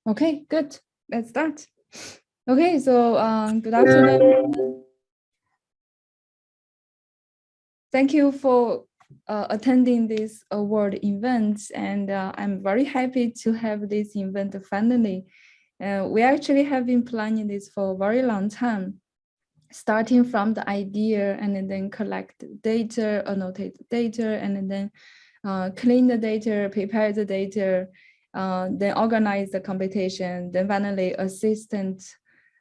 Okay, good. Let's start. Okay, so good afternoon. Thank you for attending this award event, and I'm very happy to have this event finally. We actually have been planning this for a very long time, starting from the idea and then collect data, annotate data, and then clean the data, prepare the data, then organize the competition, then finally assistant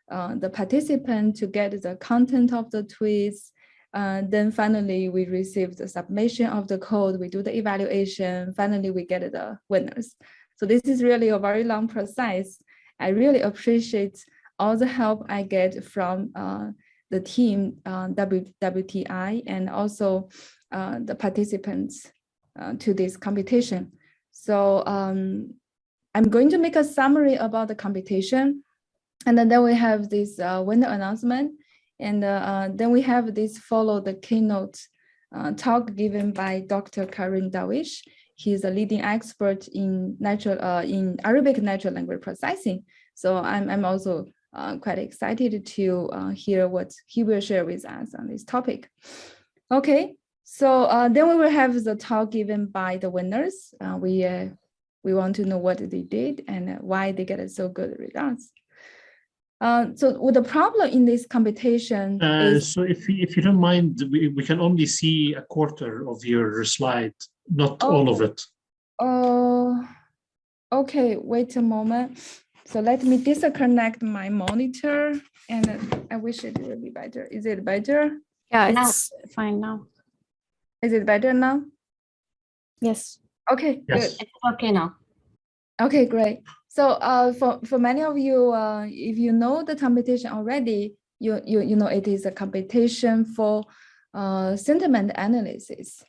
the participant to get the content of the tweets. Then finally, we receive the submission of the code, we do the evaluation, finally we get the winners. So this is really a very long process. I really appreciate all the help I get from the team, WTI, and also the participants to this competition. So I'm going to make a summary about the competition, and then we have this winner announcement, and then we have this follow the keynote talk given by Dr. Kareem Darwish. He's a leading expert in Arabic natural language processing. So I'm also quite excited to hear what he will share with us on this topic. Okay, so then we will have the talk given by the winners. We want to know what they did and why they get so good results. So the problem in this competition is... So if you don't mind, we can only see a quarter of your slide, not all of it. Okay, wait a moment. So let me disconnect my monitor, and I wish it would be better. Is it better? Yeah, it's fine now. Is it better now? Yes. Okay, yes. Good. It's okay now. Okay, great. So for many of you, if you know the competition already, you know it is a competition for sentiment analysis.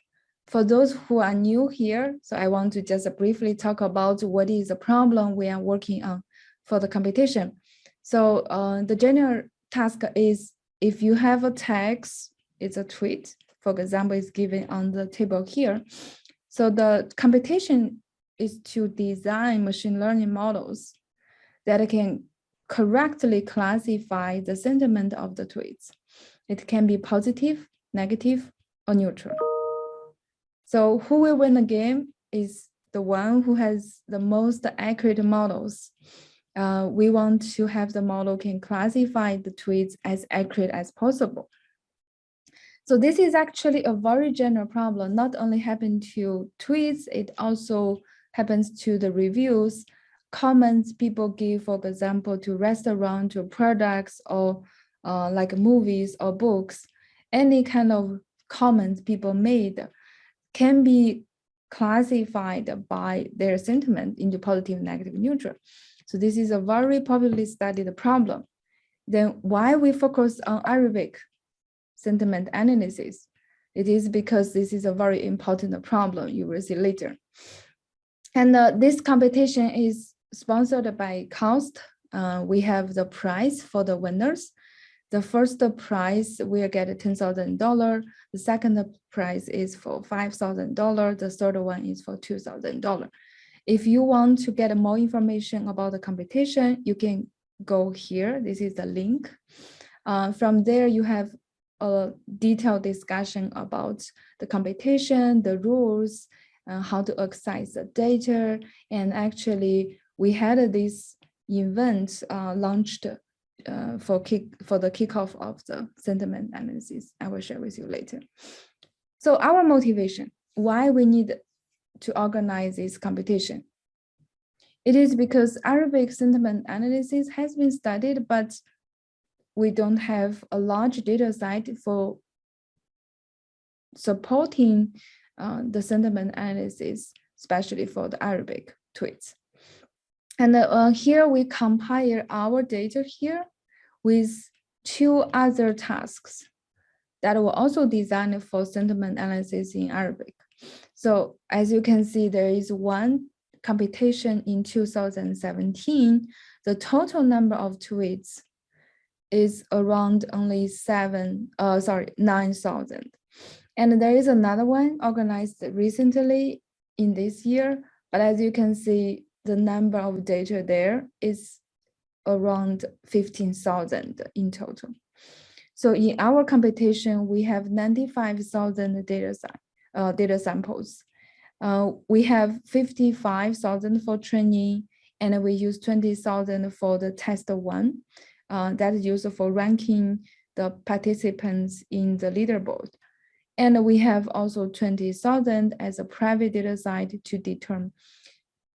For those who are new here, so I want to just briefly talk about what is the problem we are working on for the competition. So the general task is, if you have a text, it's a tweet, for example, is given on the table here. So the competition is to design machine learning models that can correctly classify the sentiment of the tweets. It can be positive, negative, or neutral. So who will win the game is the one who has the most accurate models. We want to have the model can classify the tweets as accurate as possible. So this is actually a very general problem, not only happen to tweets, it also happens to the reviews, comments people give, for example, to restaurant, to products, or like movies or books. Any kind of comments people made can be classified by their sentiment into positive, negative, neutral. So this is a very popularly studied problem. Then why we focus on Arabic sentiment analysis? It is because this is a very important problem you will see later. And this competition is sponsored by Cost. We have the prize for the winners. The first prize will get $10,000. The second prize is for $5,000. The third one is for $2,000. If you want to get more information about the competition, you can go here. This is the link. From there, you have a detailed discussion about the competition, the rules, how to access the data. And actually, we had this event launched for the kickoff of the sentiment analysis. I will share with you later. So our motivation, why we need to organize this competition. It is because Arabic sentiment analysis has been studied, but we don't have a large data set for supporting the sentiment analysis, especially for the Arabic tweets. And here we compare our data here with two other tasks that were also designed for sentiment analysis in Arabic. So as you can see, there is one computation in 2017. The total number of tweets is around only 9,000. And there is another one organized recently in this year, but as you can see, the number of data there is around 15,000 in total. So in our computation, we have 95,000 data samples. We have 55,000 for training, and we use 20,000 for the test one. That is used for ranking the participants in the leaderboard. And we have also 20,000 as a private data set to determine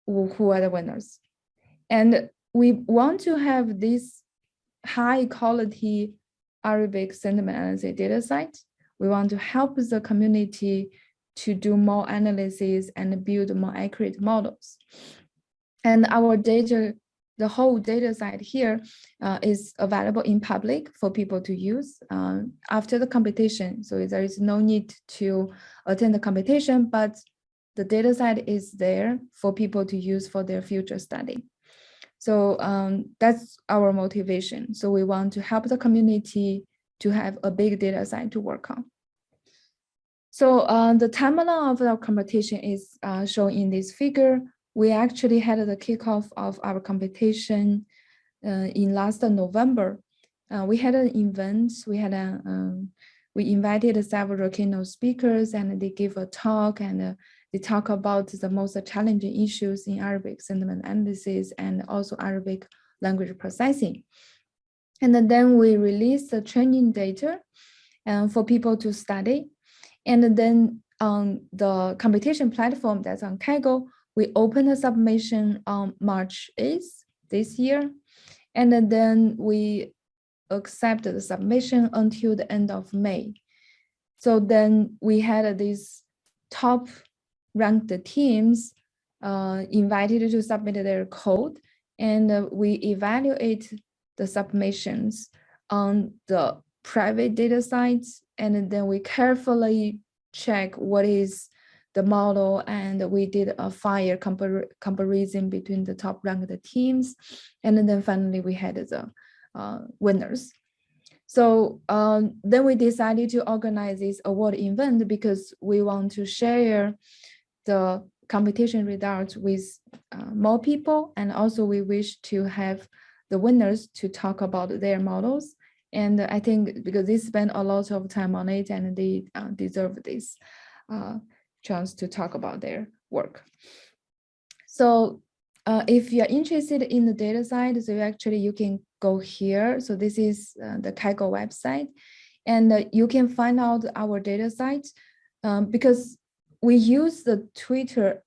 who are the winners. And we want to have this high quality Arabic sentiment analysis data set. We want to help the community to do more analysis and build more accurate models. And our data, the whole data set here is available in public for people to use after the competition. So there is no need to attend the competition, but the data set is there for people to use for their future study. So that's our motivation. So we want to help the community to have a big data set to work on. So the timeline of our competition is shown in this figure. We actually had the kickoff of our competition in last November. We had an event. We invited several keynote speakers, and they gave a talk, and they talk about the most challenging issues in Arabic sentiment analysis and also Arabic language processing. And then we released the training data for people to study. And then on the competition platform that's on Kaggle, we opened a submission on March 8th this year. And then we accepted the submission until the end of May. So then we had these top ranked teams invited to submit their code, and we evaluate the submissions on the private data sites, and then we carefully check what is the model, and we did a fair comparison between the top ranked teams, and then finally we had the winners. So then we decided to organize this award event because we want to share the competition results with more people, and also we wish to have the winners to talk about their models. And I think because they spend a lot of time on it, and they deserve this chance to talk about their work. So if you're interested in the data side, so actually you can go here. So this is the Kaggle website, and you can find out our data site because we use the Twitter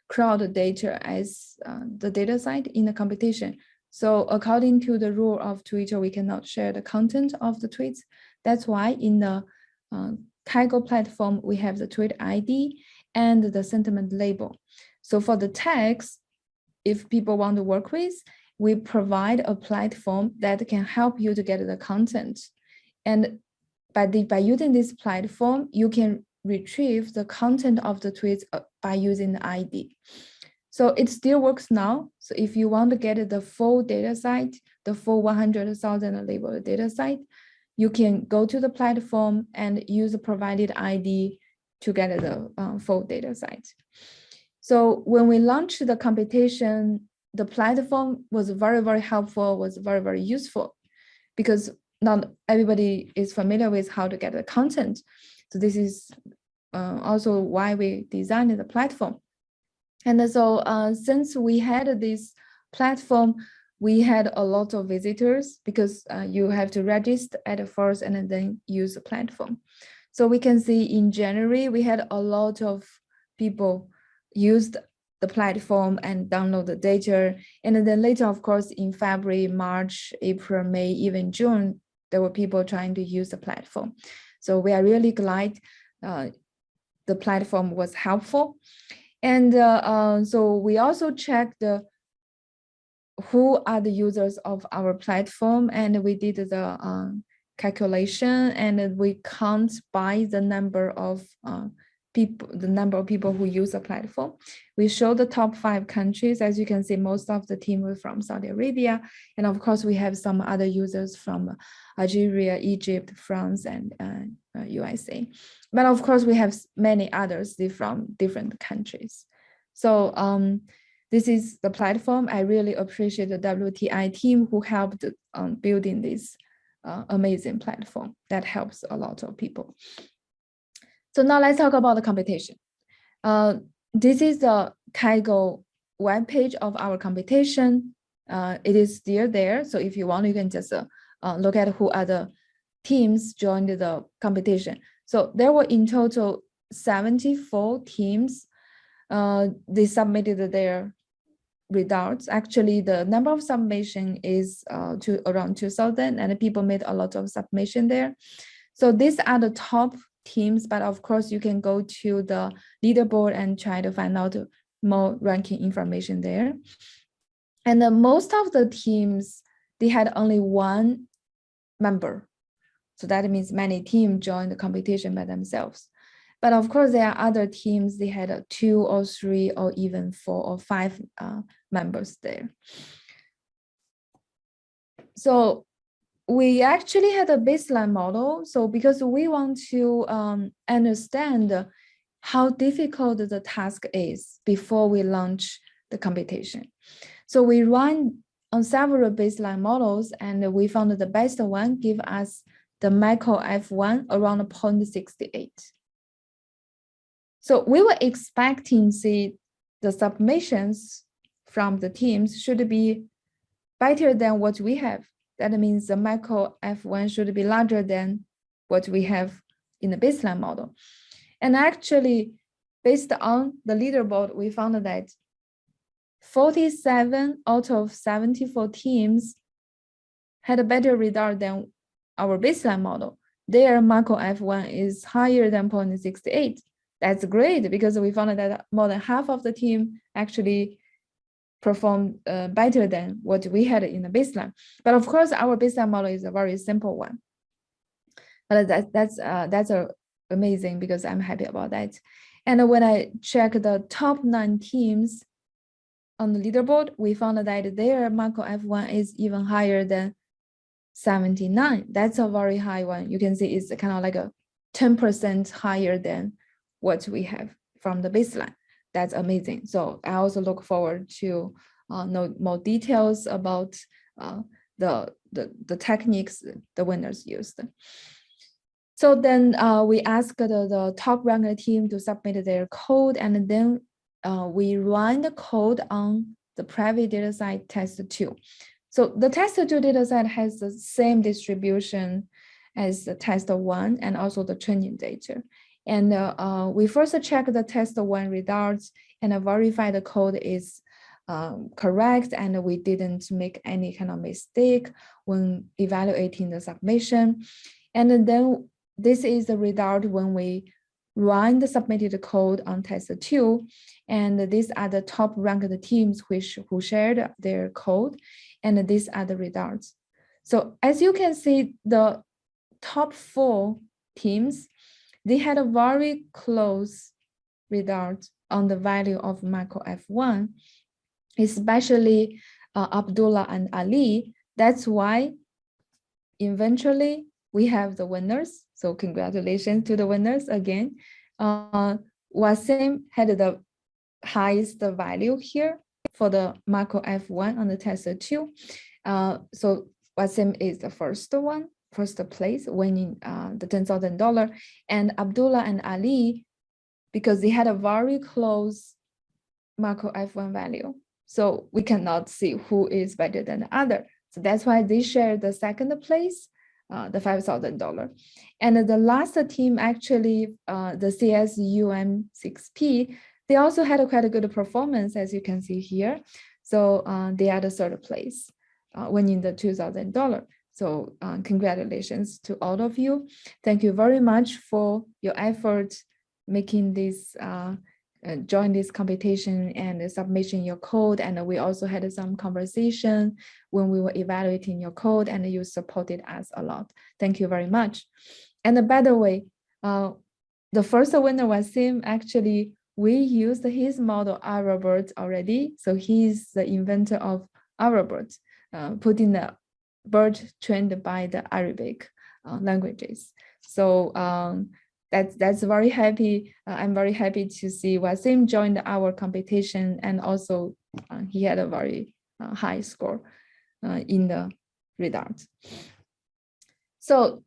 crowd data as the data site in the competition. So according to the rule of Twitter, we cannot share the content of the tweets. That's why in the Kaggle platform, we have the tweet ID and the sentiment label. So for the text, if people want to work with, we provide a platform that can help you to get the content. And by using this platform, you can retrieve the content of the tweets by using the ID. So it still works now. So if you want to get the full data site, the full 100,000 labeled data site, you can go to the platform and use the provided ID to get the full data site. So when we launched the competition, the platform was very, very helpful, was very, very useful, because not everybody is familiar with how to get the content. So this is also why we designed the platform. And so since we had this platform, we had a lot of visitors because you have to register at first and then use the platform. So we can see in January, we had a lot of people used the platform and download the data. And then later, of course, in February, March, April, May, even June, there were people trying to use the platform. So we are really glad the platform was helpful. And so we also checked who are the users of our platform, and we did the calculation, and we count by the number of people who use the platform. We show the top 5 countries. As you can see, most of the team were from Saudi Arabia. And of course, we have some other users from Algeria, Egypt, France, and USA. But of course, we have many others from different countries. So this is the platform. I really appreciate the WTI team who helped building this amazing platform that helps a lot of people. So now let's talk about the competition. This is the Kaggle webpage of our competition. It is still there. So if you want, you can just look at who other teams joined the competition. So there were in total 74 teams. They submitted their results. Actually, the number of submission is to around 2,000, and people made a lot of submission there. So these are the top teams, but of course you can go to the leaderboard and try to find out more ranking information there. And most of the teams, they had only one member. So that means many teams joined the competition by themselves. But of course, there are other teams, they had 2 or 3 or even 4 or 5 members there. So we actually had a baseline model. So because we want to understand how difficult the task is before we launch the competition. So we run on several baseline models, and we found that the best one give us the Mekki F1 around 0.68. So we were expecting, see, the submissions from the teams should be better than what we have. That means the Mekki F1 should be larger than what we have in the baseline model. And actually, based on the leaderboard, we found that 47 out of 74 teams had a better result than our baseline model. Their Mekki F1 is higher than 0.68. That's great because we found that more than half of the team actually performed better than what we had in the baseline. But of course, our baseline model is a very simple one. But that's amazing because I'm happy about that. And when I check the top 9 teams on the leaderboard, we found that their Mekki F1 is even higher than 79. That's a very high one. You can see it's kind of like a 10% higher than what we have from the baseline. That's amazing. So I also look forward to know more details about the techniques the winners used. So then we asked the top ranked team to submit their code, and then we run the code on the private dataset test2. So the test2 dataset has the same distribution as the test1 and also the training data. And we first check the test1 results and verify the code is correct, and we didn't make any kind of mistake when evaluating the submission. And then this is the result when we run the submitted code on test2, and these are the top ranked teams who shared their code, and these are the results. So as you can see, the top 4 teams, they had a very close result on the value of Mekki F1, especially Abdullah and Ali. That's why eventually we have the winners. So congratulations to the winners again. Wissam had the highest value here for the Mekki F1 on the test2. So Wissam is the first place, winning the $10,000. And Abdullah and Ali, because they had a very close Mekki F1 value, so we cannot see who is better than the other. So that's why they shared the second place, the $5,000. And the last team, actually, the CSUM6P, they also had a quite a good performance, as you can see here. So they are the third place, winning the $2,000. So congratulations to all of you. Thank you very much for your effort making this, join this competition and submission your code. And we also had some conversation when we were evaluating your code, and you supported us a lot. Thank you very much. And by the way, the first winner was Wissam. Actually, we used his model AlHarbi already. So he's the inventor of AlHarbi, putting the bird trained by the Arabic languages. So that's very happy. I'm very happy to see Wissam joined our competition and also he had a very high score in the results. So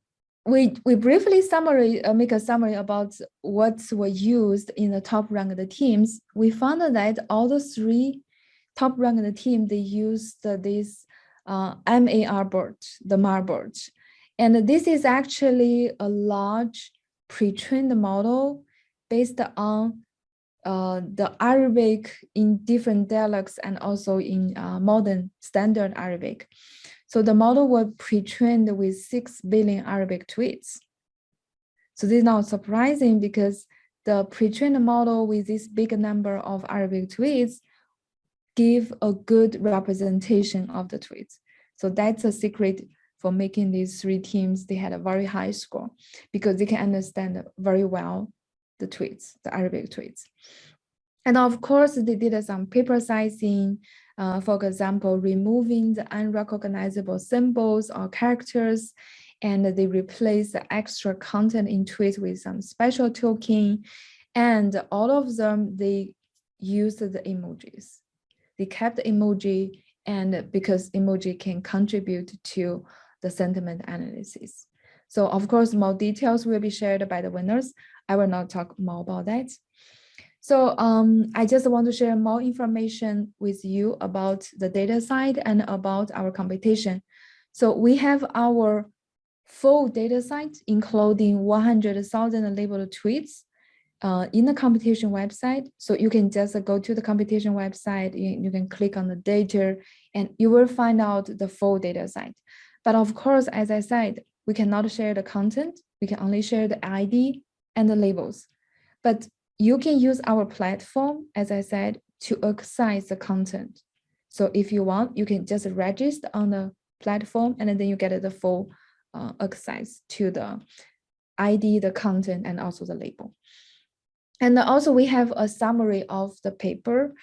we briefly make a summary about what were used in the top ranked teams. We found that all the 3 top ranked teams, they used this MAR board, the MAR board. And this is actually a large pre-trained model based on the Arabic in different dialects and also in modern standard Arabic. So the model was pre-trained with 6 billion Arabic tweets. So this is not surprising because the pre-trained model with this big number of Arabic tweets give a good representation of the tweets. So that's a secret for making these 3 teams. They had a very high score because they can understand very well the tweets, the Arabic tweets. And of course, they did some paper sizing, for example, removing the unrecognizable symbols or characters, and they replaced the extra content in tweets with some special token. And all of them, they used the emojis. They kept the emoji, and because emoji can contribute to the sentiment analysis. So of course, more details will be shared by the winners. I will not talk more about that. So I just want to share more information with you about the data side and about our competition. So we have our full data site, including 100,000 labeled tweets in the competition website. So you can just go to the competition website, you can click on the data, and you will find out the full data site. But of course, as I said, we cannot share the content. We can only share the ID and the labels. But you can use our platform, as I said, to access the content. So if you want, you can just register on the platform, and then you get the full access to the ID, the content, and also the label. And also we have a summary of the paper.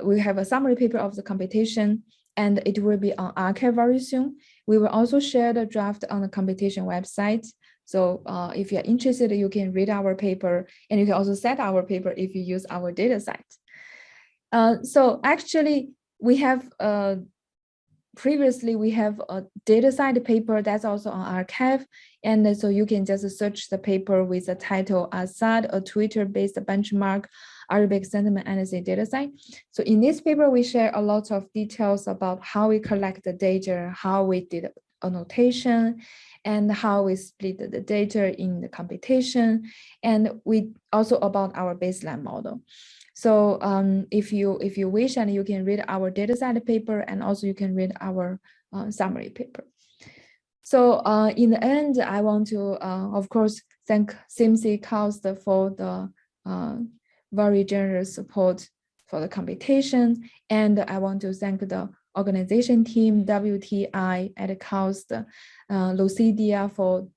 We have a summary paper of the competition, and it will be on archive very soon. We will also share the draft on the competition website. So if you're interested, you can read our paper, and you can also set our paper if you use our data site. So actually, we have previously we have a data site paper that's also on archive, and so you can just search the paper with the title Assad, a Twitter-based benchmark Arabic sentiment analysis data site. So in this paper, we share a lot of details about how we collect the data, how we did annotation, and how we split the data in the computation, and we also about our baseline model. So if you wish, and you can read our data set paper, and also you can read our summary paper. So in the end, I want to, of course, thank CMC Cost for the very generous support for the computation, and I want to thank the organization team, WTI at Cost, Lucidia for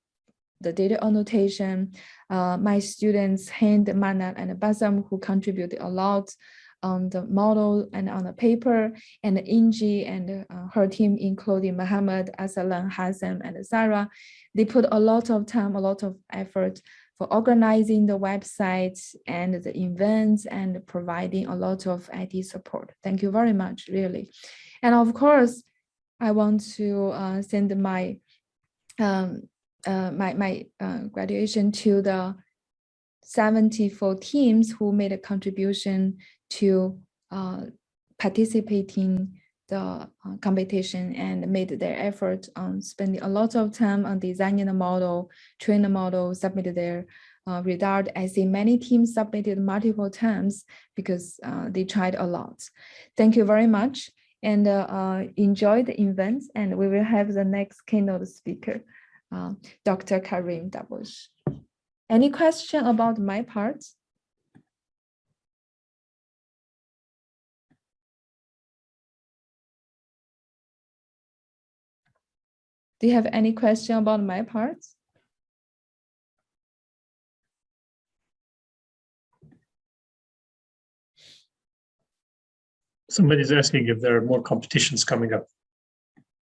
the data annotation, my students, Hind, Manal, and Wissam, who contributed a lot on the model and on the paper, and Inji and her team, including Mohammed, Asalan, Hassan, and Sarah. They put a lot of time, a lot of effort for organizing the websites and the events and providing a lot of IT support. Thank you very much, really. And of course, I want to send my graduation to the 74 teams who made a contribution to participating the competition and made their effort on spending a lot of time on designing the model, train the model, submitted their result. I see many teams submitted multiple times because they tried a lot. Thank you very much, and enjoy the event, and we will have the next keynote speaker, Dr. Kareem Darwish. Any question about my part? Do you have any question about my part? Somebody's asking if there are more competitions coming up.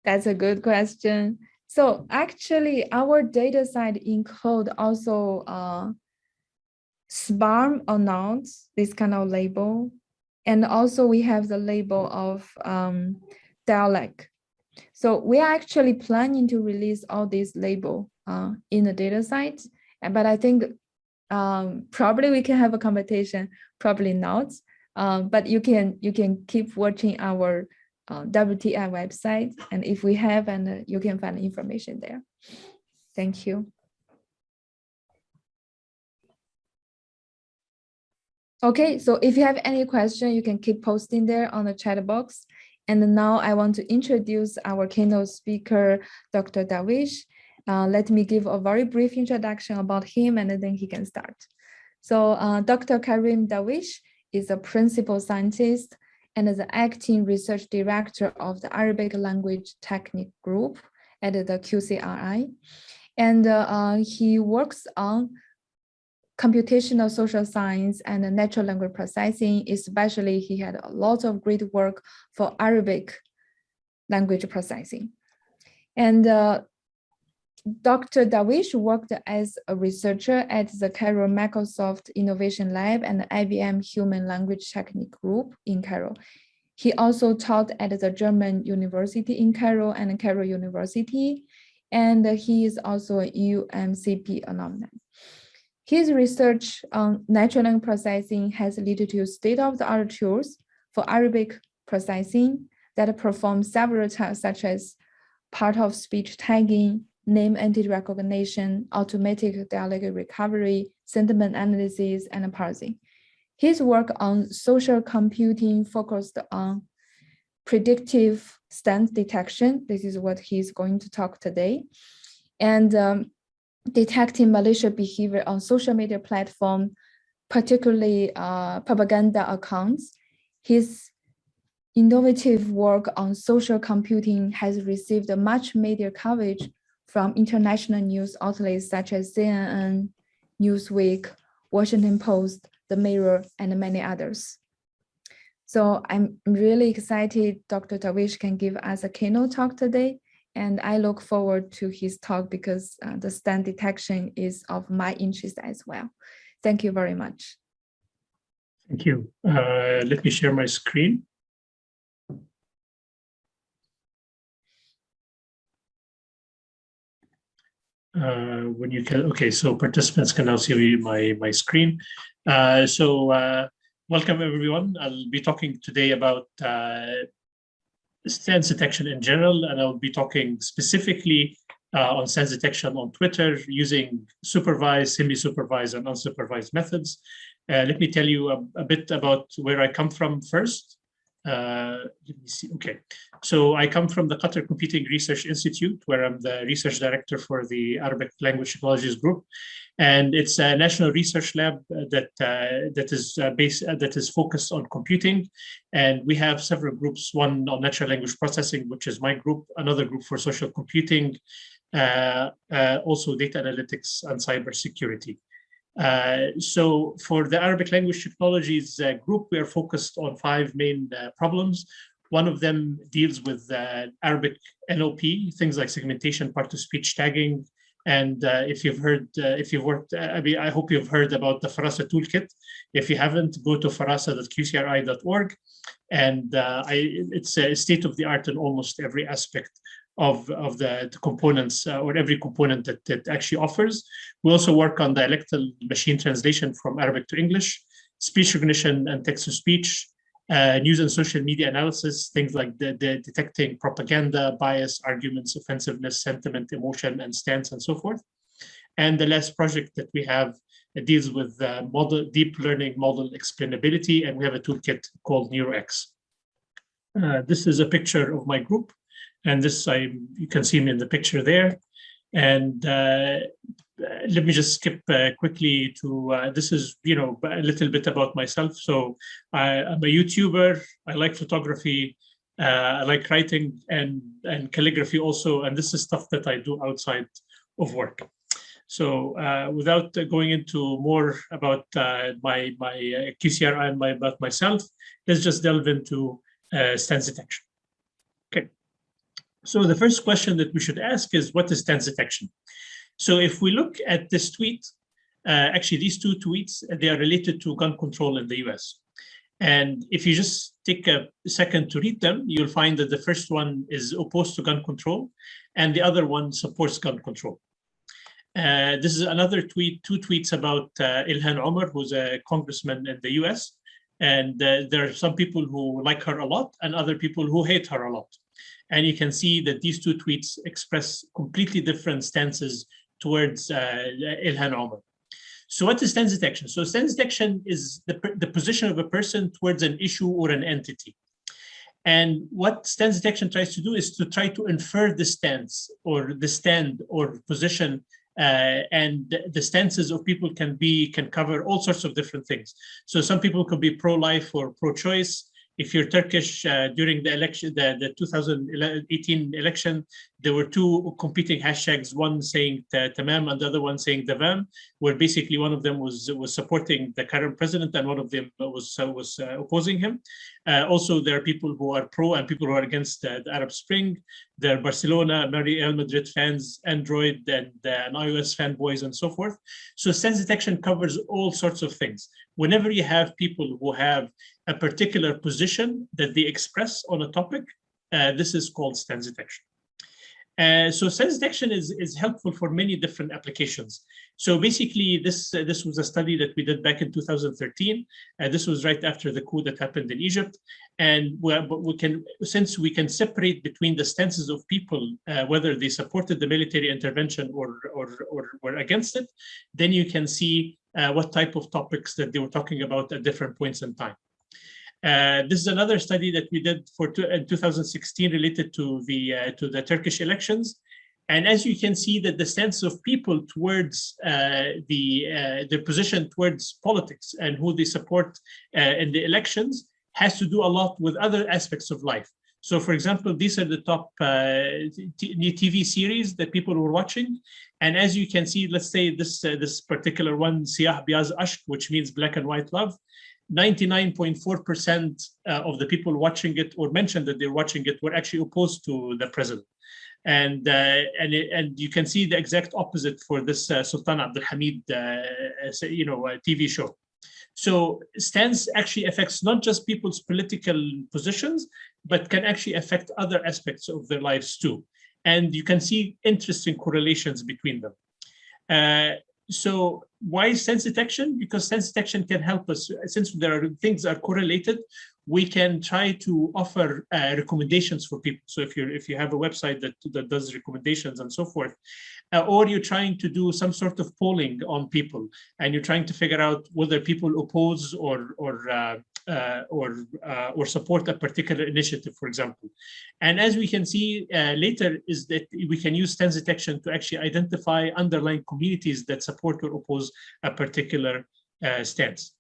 That's a good question. So actually, our data site include also spam or not, this kind of label, And also we have the label of dialect. So we are actually planning to release all these label in the data site, but I think probably we can have a competition, probably not. But you can keep watching our WTI website, and if we have, and you can find information there. Thank you. Okay, so if you have any question, you can keep posting there on the chat box. And now I want to introduce our keynote speaker, Dr. Darwish. Let me give a very brief introduction about him, and then he can start. So Dr. Kareem Darwish is a principal scientist and is the acting research director of the Arabic Language Technique Group at the QCRI. And he works on computational social science and natural language processing. Especially, he had a lot of great work for Arabic language processing. And Dr. Darwish worked as a researcher at the Cairo Microsoft Innovation Lab and the IBM Human Language Technique Group in Cairo. He also taught at the German University in Cairo and Cairo University, and he is also a UMCP alumni. His research on natural language processing has led to state-of-the-art tools for Arabic processing that perform several tasks such as part-of-speech tagging, name entity recognition, automatic dialect recovery, sentiment analysis, and parsing. His work on social computing focused on predictive stance detection. This is what he's going to talk today. And detecting malicious behavior on social media platform, particularly propaganda accounts. His innovative work on social computing has received much media coverage from international news outlets such as CNN, Newsweek, Washington Post, The Mirror, and many others. So I'm really excited Dr. Darwish can give us a keynote talk today. And I look forward to his talk because the stance detection is of my interest as well. Thank you very much. Thank you. Let me share my screen. When you can, okay, so participants can now see my screen. Welcome everyone. I'll be talking today about stance detection in general, and I'll be talking specifically on stance detection on Twitter using supervised, semi-supervised, and unsupervised methods. Let me tell you a bit about where I come from first. Let me see. Okay, so I come from the Qatar Computing Research Institute, where I'm the research director for the Arabic Language Technologies Group, and it's a national research lab that is focused on computing. And we have several groups: one on natural language processing, which is my group; another group for social computing, also data analytics and cybersecurity. So for the Arabic Language Technologies group, we are focused on 5 main problems. One of them deals with Arabic NLP, things like segmentation, part-to-speech tagging. And if you've heard, if you've worked, I hope you've heard about the Farasa toolkit. If you haven't, go to farasa.qcri.org. And it's a state-of-the-art in almost every aspect of the components, or every component that actually offers. We also work on dialectal machine translation from Arabic to English, speech recognition and text-to-speech, news and social media analysis, things like the detecting propaganda, bias, arguments, offensiveness, sentiment, emotion, and stance, and so forth. And the last project that we have deals with deep learning model explainability, and we have a toolkit called NeuroX. This is a picture of my group. And this, you can see me in the picture there. And let me just skip quickly to, this is, a little bit about myself. So I'm a YouTuber. I like photography. I like writing and calligraphy also. And this is stuff that I do outside of work. So without going into more about my QCRI and about myself, let's just delve into stance detection. Okay. So the first question that we should ask is, what is stance detection? So if we look at this tweet, actually these 2 tweets, they are related to gun control in the US. And if you just take a second to read them, you'll find that the first one is opposed to gun control, and the other one supports gun control. This is another tweet, two tweets about Ilhan Omar, who's a congressman in the US. And there are some people who like her a lot and other people who hate her a lot. And you can see that these two tweets express completely different stances towards Ilhan Omar. So what is stance detection? So stance detection is the position of a person towards an issue or an entity. And what stance detection tries to do is to try to infer the stance or the stand or position, and the stances of people can cover all sorts of different things. So some people could be pro-life or pro-choice. If you're Turkish, during the election, the 2018 election, there were two competing hashtags, one saying Tamam and the other one saying Davam, where basically one of them was supporting the current president and one of them was opposing him. Also, there are people who are pro and people who are against the Arab Spring. There are Barcelona, Real Madrid fans, Android, and iOS fanboys, and so forth. So stance detection covers all sorts of things. Whenever you have people who have a particular position that they express on a topic, this is called stance detection. So stance detection is helpful for many different applications. So basically, this was a study that we did back in 2013. This was right after the coup that happened in Egypt. And since we can separate between the stances of people, whether they supported the military intervention or were against it, then you can see what type of topics that they were talking about at different points in time. This is another study that we did in 2016 related to the Turkish elections. And as you can see that the stance of people towards their position towards politics and who they support in the elections has to do a lot with other aspects of life. So for example, these are the top TV series that people were watching. And as you can see, let's say this particular one, Siyah Biyaz Ashk, which means black and white love, 99.4% of the people watching it or mentioned that they're watching it were actually opposed to the president. And you can see the exact opposite for this Sultan Abdulhamid TV show. So stance actually affects not just people's political positions, but can actually affect other aspects of their lives too. And you can see interesting correlations between them. So why stance detection? Because stance detection can help us, since things are correlated, we can try to offer recommendations for people. So if you have a website that does recommendations and so forth, or you're trying to do some sort of polling on people, and you're trying to figure out whether people oppose or support a particular initiative, for example. And as we can see later, is that we can use stance detection to actually identify underlying communities that support or oppose a particular stance.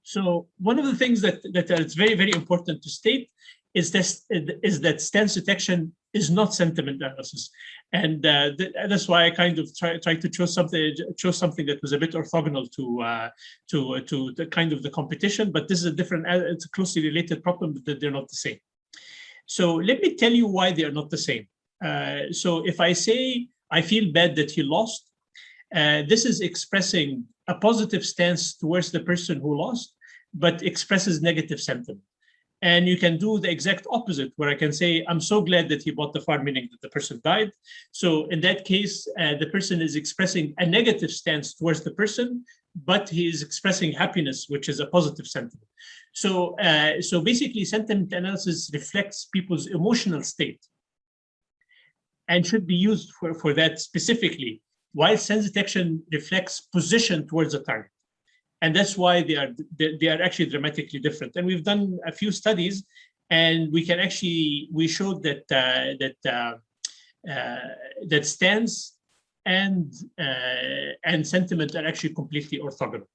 So one of the things that is very, very important to state is that stance detection is not sentiment analysis. And that's why I kind of try to chose something that was a bit orthogonal to the kind of the competition, but this is it's a closely related problem, that they're not the same. So let me tell you why they are not the same. So if I say, I feel bad that you lost, this is expressing a positive stance towards the person who lost, but expresses negative sentiment. And you can do the exact opposite, where I can say, I'm so glad that he bought the farm, meaning that the person died. So in that case, the person is expressing a negative stance towards the person, but he is expressing happiness, which is a positive sentiment. So, so basically, sentiment analysis reflects people's emotional state and should be used for that specifically, while stance detection reflects position towards a target. And that's why they are actually dramatically different. And we've done a few studies, and we showed that that stance and sentiment are actually completely orthogonal.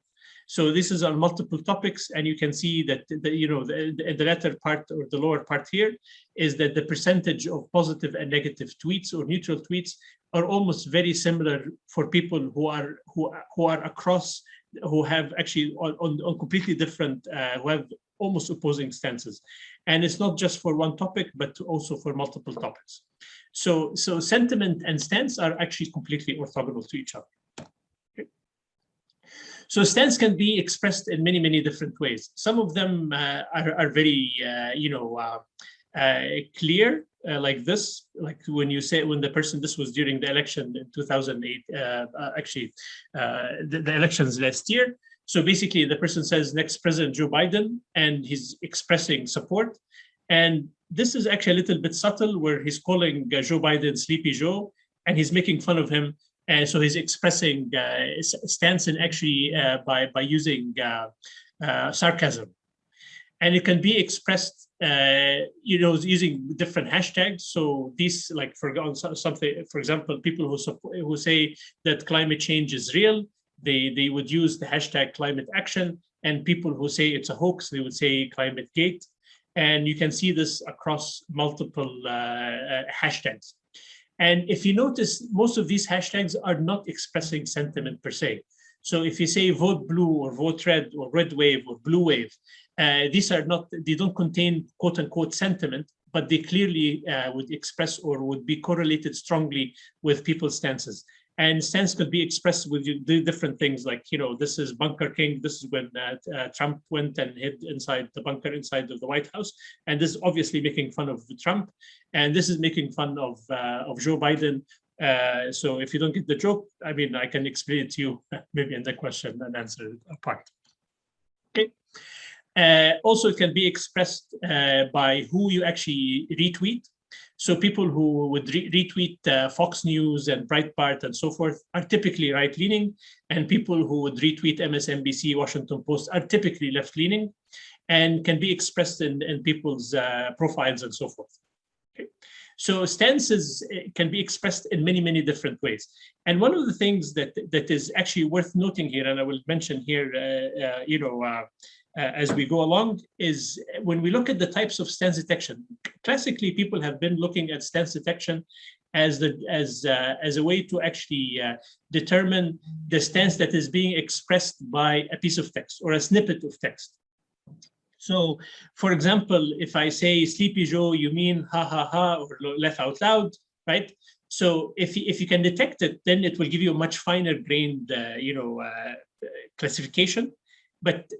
So this is on multiple topics, and you can see that the latter part or the lower part here is that the percentage of positive and negative tweets or neutral tweets are almost very similar for people who are across, who have actually on completely different, who have almost opposing stances. And it's not just for one topic, but also for multiple topics. So sentiment and stance are actually completely orthogonal to each other. Okay. So stance can be expressed in many, many different ways. Some of them are very, clear, like this, like when you say, when the person, this was during the election in 2008, the elections last year. So basically the person says next President Joe Biden, and he's expressing support. And this is actually a little bit subtle, where he's calling Joe Biden Sleepy Joe, and he's making fun of him. And so he's expressing stance, and actually by using sarcasm. And it can be expressed, using different hashtags. So these, like for example, people who say that climate change is real, they would use the hashtag climate action, and people who say it's a hoax, they would say climate gate. And you can see this across multiple hashtags. And if you notice, most of these hashtags are not expressing sentiment per se. So if you say vote blue or vote red or red wave or blue wave, these are not, they don't contain quote unquote sentiment, but they clearly would express or would be correlated strongly with people's stances. And stance could be expressed with different things, like, this is Bunker King. This is when Trump went and hid inside the bunker inside of the White House. And this is obviously making fun of Trump. And this is making fun of Joe Biden. So if you don't get the joke, I mean, I can explain it to you maybe in the question and answer it apart. Okay. Also, it can be expressed by who you actually retweet. So people who would retweet Fox News and Breitbart and so forth are typically right-leaning, and people who would retweet MSNBC, Washington Post are typically left-leaning, and can be expressed in people's profiles and so forth. Okay. So stances can be expressed in many, many different ways. And one of the things that is actually worth noting here, and I will mention here, as we go along, is when we look at the types of stance detection. Classically, people have been looking at stance detection as a way to actually determine the stance that is being expressed by a piece of text or a snippet of text. So, for example, if I say Sleepy Joe, you mean ha ha ha, or laugh out loud, right? So if you can detect it, then it will give you a much finer grained, classification. But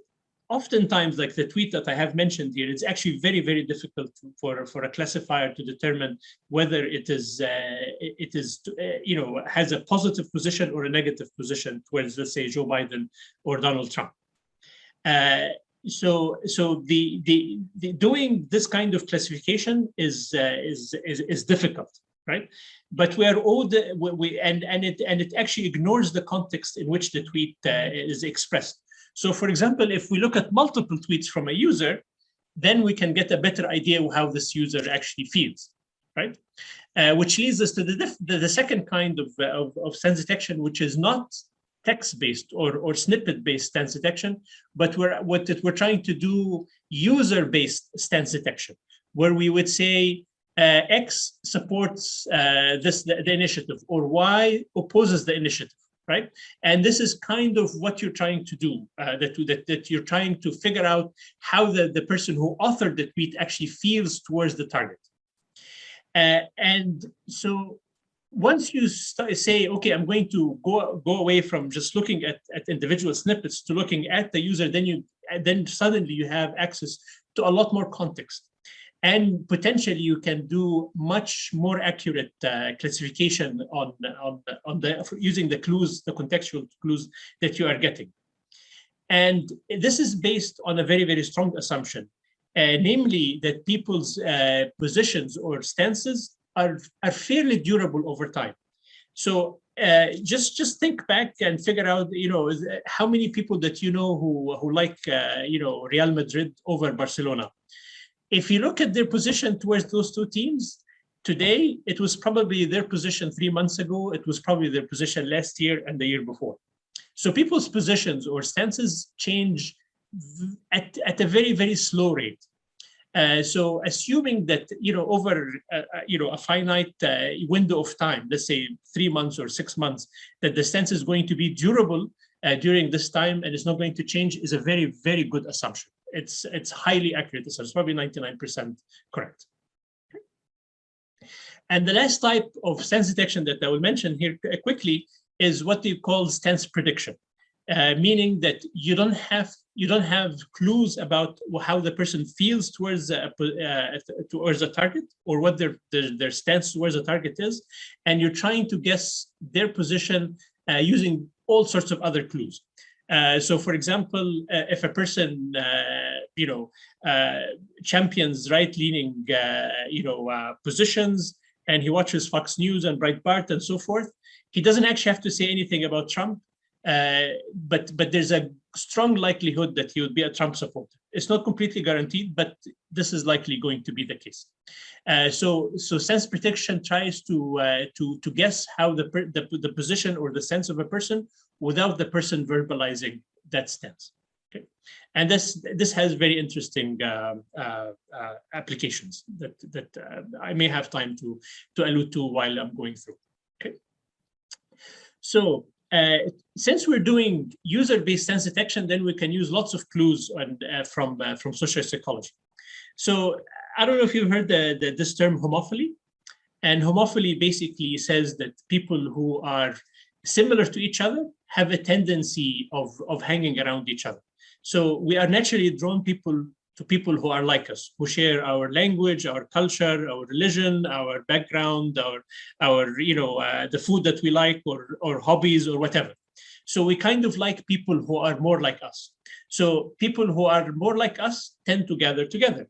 oftentimes, like the tweet that I have mentioned here, it's actually very, very difficult for a classifier to determine whether it is has a positive position or a negative position towards, let's say, Joe Biden or Donald Trump. So the doing this kind of classification is difficult, right? But we are all it actually ignores the context in which the tweet is expressed. So, for example, if we look at multiple tweets from a user, then we can get a better idea of how this user actually feels, right? Which leads us to the second kind of stance detection, which is not text-based or snippet-based stance detection, but we're trying to do user-based stance detection, where we would say X supports the initiative, or Y opposes the initiative. Right, and this is kind of what you're trying to do. That you're trying to figure out how the person who authored the tweet actually feels towards the target. And so, once you say, okay, I'm going to go away from just looking at individual snippets to looking at the user, then suddenly you have access to a lot more context. And potentially you can do much more accurate classification using the clues, the contextual clues that you are getting. And this is based on a very, very strong assumption, namely that people's positions or stances are fairly durable over time. So just think back and figure out, how many people that who like Real Madrid over Barcelona. If you look at their position towards those two teams, today, it was probably their position 3 months ago, it was probably their position last year and the year before. So people's positions or stances change at a very, very slow rate. So assuming that, over, a finite window of time, let's say 3 months or 6 months, that the stance is going to be durable during this time and it's not going to change is a very, very good assumption. It's highly accurate, so it's probably 99% correct. And the last type of stance detection that I will mention here quickly is what you call stance prediction. meaning that you don't have clues about how the person feels towards a target, or what their stance towards a target is, and you're trying to guess their position using all sorts of other clues. So, for example, if a person, champions right-leaning, positions, and he watches Fox News and Breitbart and so forth, he doesn't actually have to say anything about Trump, but there's a strong likelihood that he would be a Trump supporter. It's not completely guaranteed, but this is likely going to be the case. So sense prediction tries to guess how the position or the sense of a person without the person verbalizing that stance. Okay, and this has very interesting applications that I may have time to allude to while I'm going through. Okay, so since we're doing user-based sense detection, then we can use lots of clues from social psychology. So I don't know if you've heard this term homophily, and homophily basically says that people who are similar to each other have a tendency of hanging around each other. So we are naturally drawn to people who are like us, who share our language, our culture, our religion, our background, our the food that we like, or hobbies, or whatever. So we kind of like people who are more like us. So people who are more like us tend to gather together.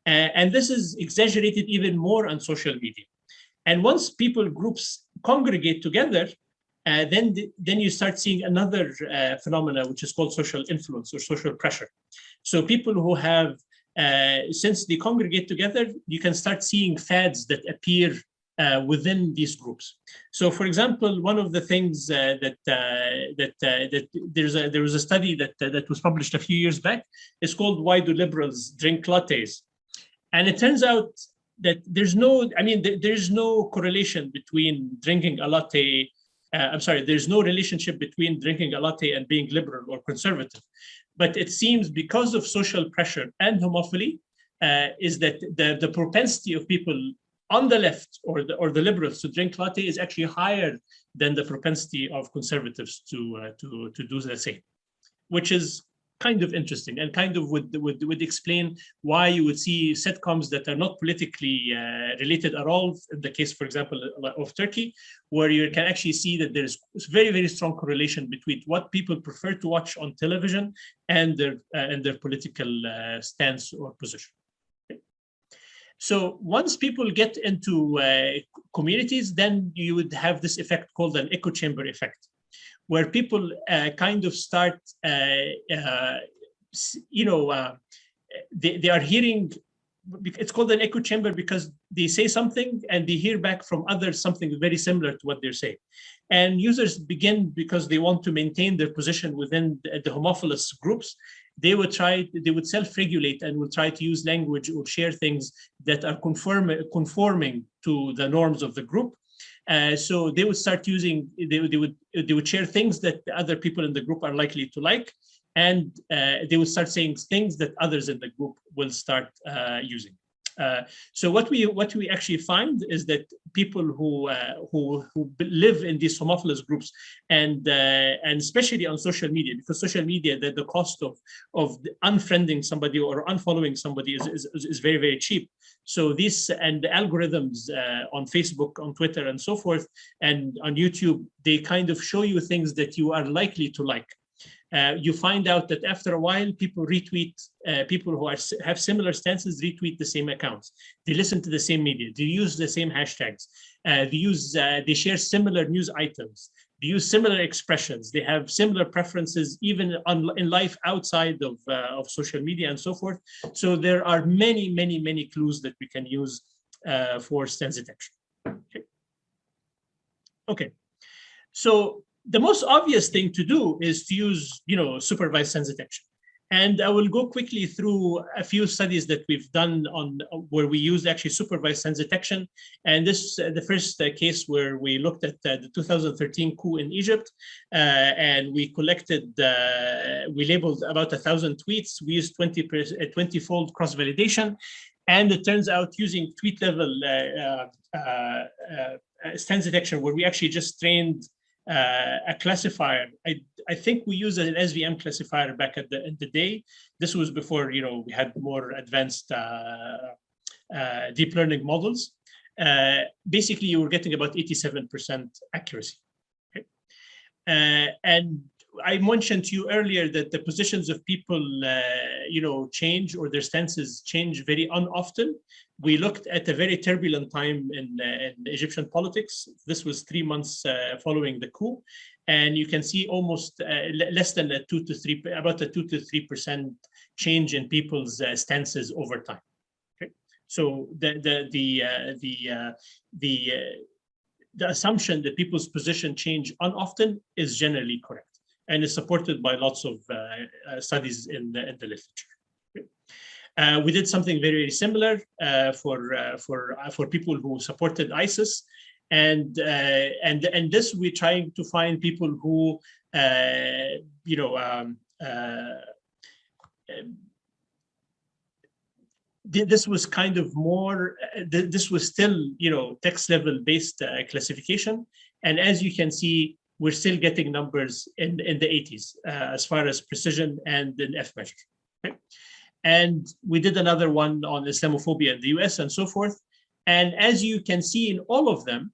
And this is exaggerated even more on social media. And once people groups congregate together, then you start seeing another phenomena, which is called social influence or social pressure. So people who have, since they congregate together, you can start seeing fads that appear within these groups. So, for example, one of the things that there was a study that was published a few years back. It's called "Why Do Liberals Drink Lattes?" And it turns out that there's no correlation between drinking a latte. There's no relationship between drinking a latte and being liberal or conservative. But it seems because of social pressure and homophily, is that the propensity of people on the left or the liberals to drink latte is actually higher than the propensity of conservatives to do the same, which is kind of interesting and kind of would explain why you would see sitcoms that are not politically related at all. In the case, for example, of Turkey, where you can actually see that there's very, very strong correlation between what people prefer to watch on television and their political stance or position. Okay. So once people get into communities, then you would have this effect called an echo chamber effect, where people kind of start, they are hearing, it's called an echo chamber because they say something and they hear back from others something very similar to what they're saying. And users begin, because they want to maintain their position within the homophilous groups, they would self-regulate and will try to use language or share things that are conforming to the norms of the group. So they would start using, they would share things that the other people in the group are likely to like, and they would start saying things that others in the group will start using. So what we actually find is that people who live in these homophilous groups, and especially on social media, because social media, the cost of unfriending somebody or unfollowing somebody is very, very cheap. So this and the algorithms on Facebook, on Twitter, and so forth, and on YouTube, they kind of show you things that you are likely to like. You find out that after a while, people retweet, people who have similar stances retweet the same accounts. They listen to the same media. They use the same hashtags. They share similar news items. They use similar expressions. They have similar preferences, even in life outside of social media and so forth. So there are many, many, many clues that we can use for stance detection. Okay. So the most obvious thing to do is to use, supervised sense detection. And I will go quickly through a few studies that we've done on where we used actually supervised sense detection. And this the first case where we looked at the 2013 coup in Egypt, and we collected, we labeled about 1,000 tweets. We used 20-fold cross-validation. And it turns out using tweet level stance detection, where we actually just trained a classifier. I think we used an SVM classifier back in the day. This was before, you know, we had more advanced deep learning models. Basically, you were getting about 87% accuracy. Okay? And I mentioned to you earlier that the positions of people, you know, change, or their stances change very unoften. We looked at a very turbulent time in Egyptian politics. This was 3 months following the coup, and you can see almost less than about a 2 to 3% change in people's stances over time. Okay, so the assumption that people's position change unoften is generally correct, and is supported by lots of studies in the literature. We did something very, very similar for people who supported ISIS, and this we're trying to find people who you know this was kind of more. This was still, you know, text level based classification, and as you can see, we're still getting numbers in the 80s as far as precision and in F measure. Okay? And we did another one on Islamophobia in the US and so forth. And as you can see in all of them,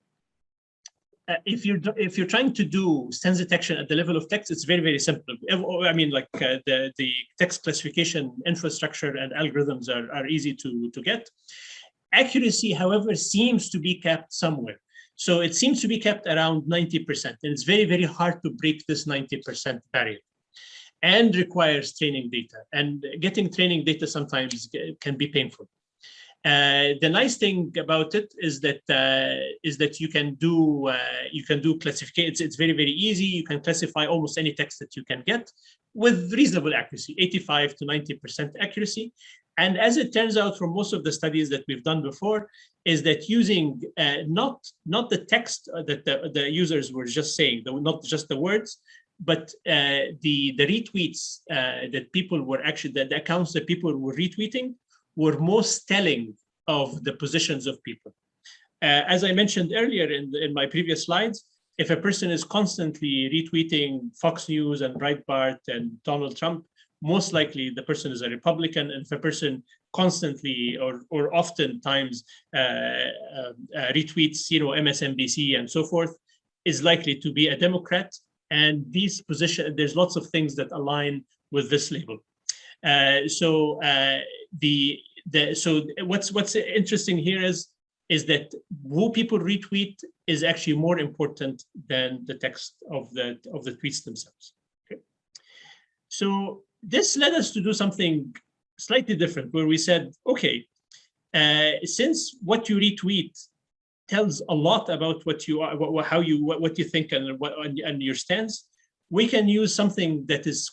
if you're trying to do stance detection at the level of text, it's very, very simple. I mean, like the text classification infrastructure and algorithms are easy to get. Accuracy, however, seems to be kept somewhere. So it seems to be kept around 90%, and it's very, very hard to break this 90% barrier, and requires training data. And getting training data sometimes can be painful. The nice thing about it is that you can do classification. It's very, very easy. You can classify almost any text that you can get with reasonable accuracy, 85 to 90% accuracy. And as it turns out from most of the studies that we've done before, is that using not the text that the users were just saying, not just the words, but the retweets that people were actually, the accounts that people were retweeting were most telling of the positions of people. As I mentioned earlier in my previous slides, if a person is constantly retweeting Fox News and Breitbart and Donald Trump, most likely the person is a Republican. And if a person constantly or oftentimes retweets, you know, MSNBC and so forth, is likely to be a Democrat. And these positions, there's lots of things that align with this label. So what's interesting here is that who people retweet is actually more important than the text of the tweets themselves. Okay. So this led us to do something slightly different, where we said, okay, since what you retweet tells a lot about what you are, what you think, and your stance, we can use something that is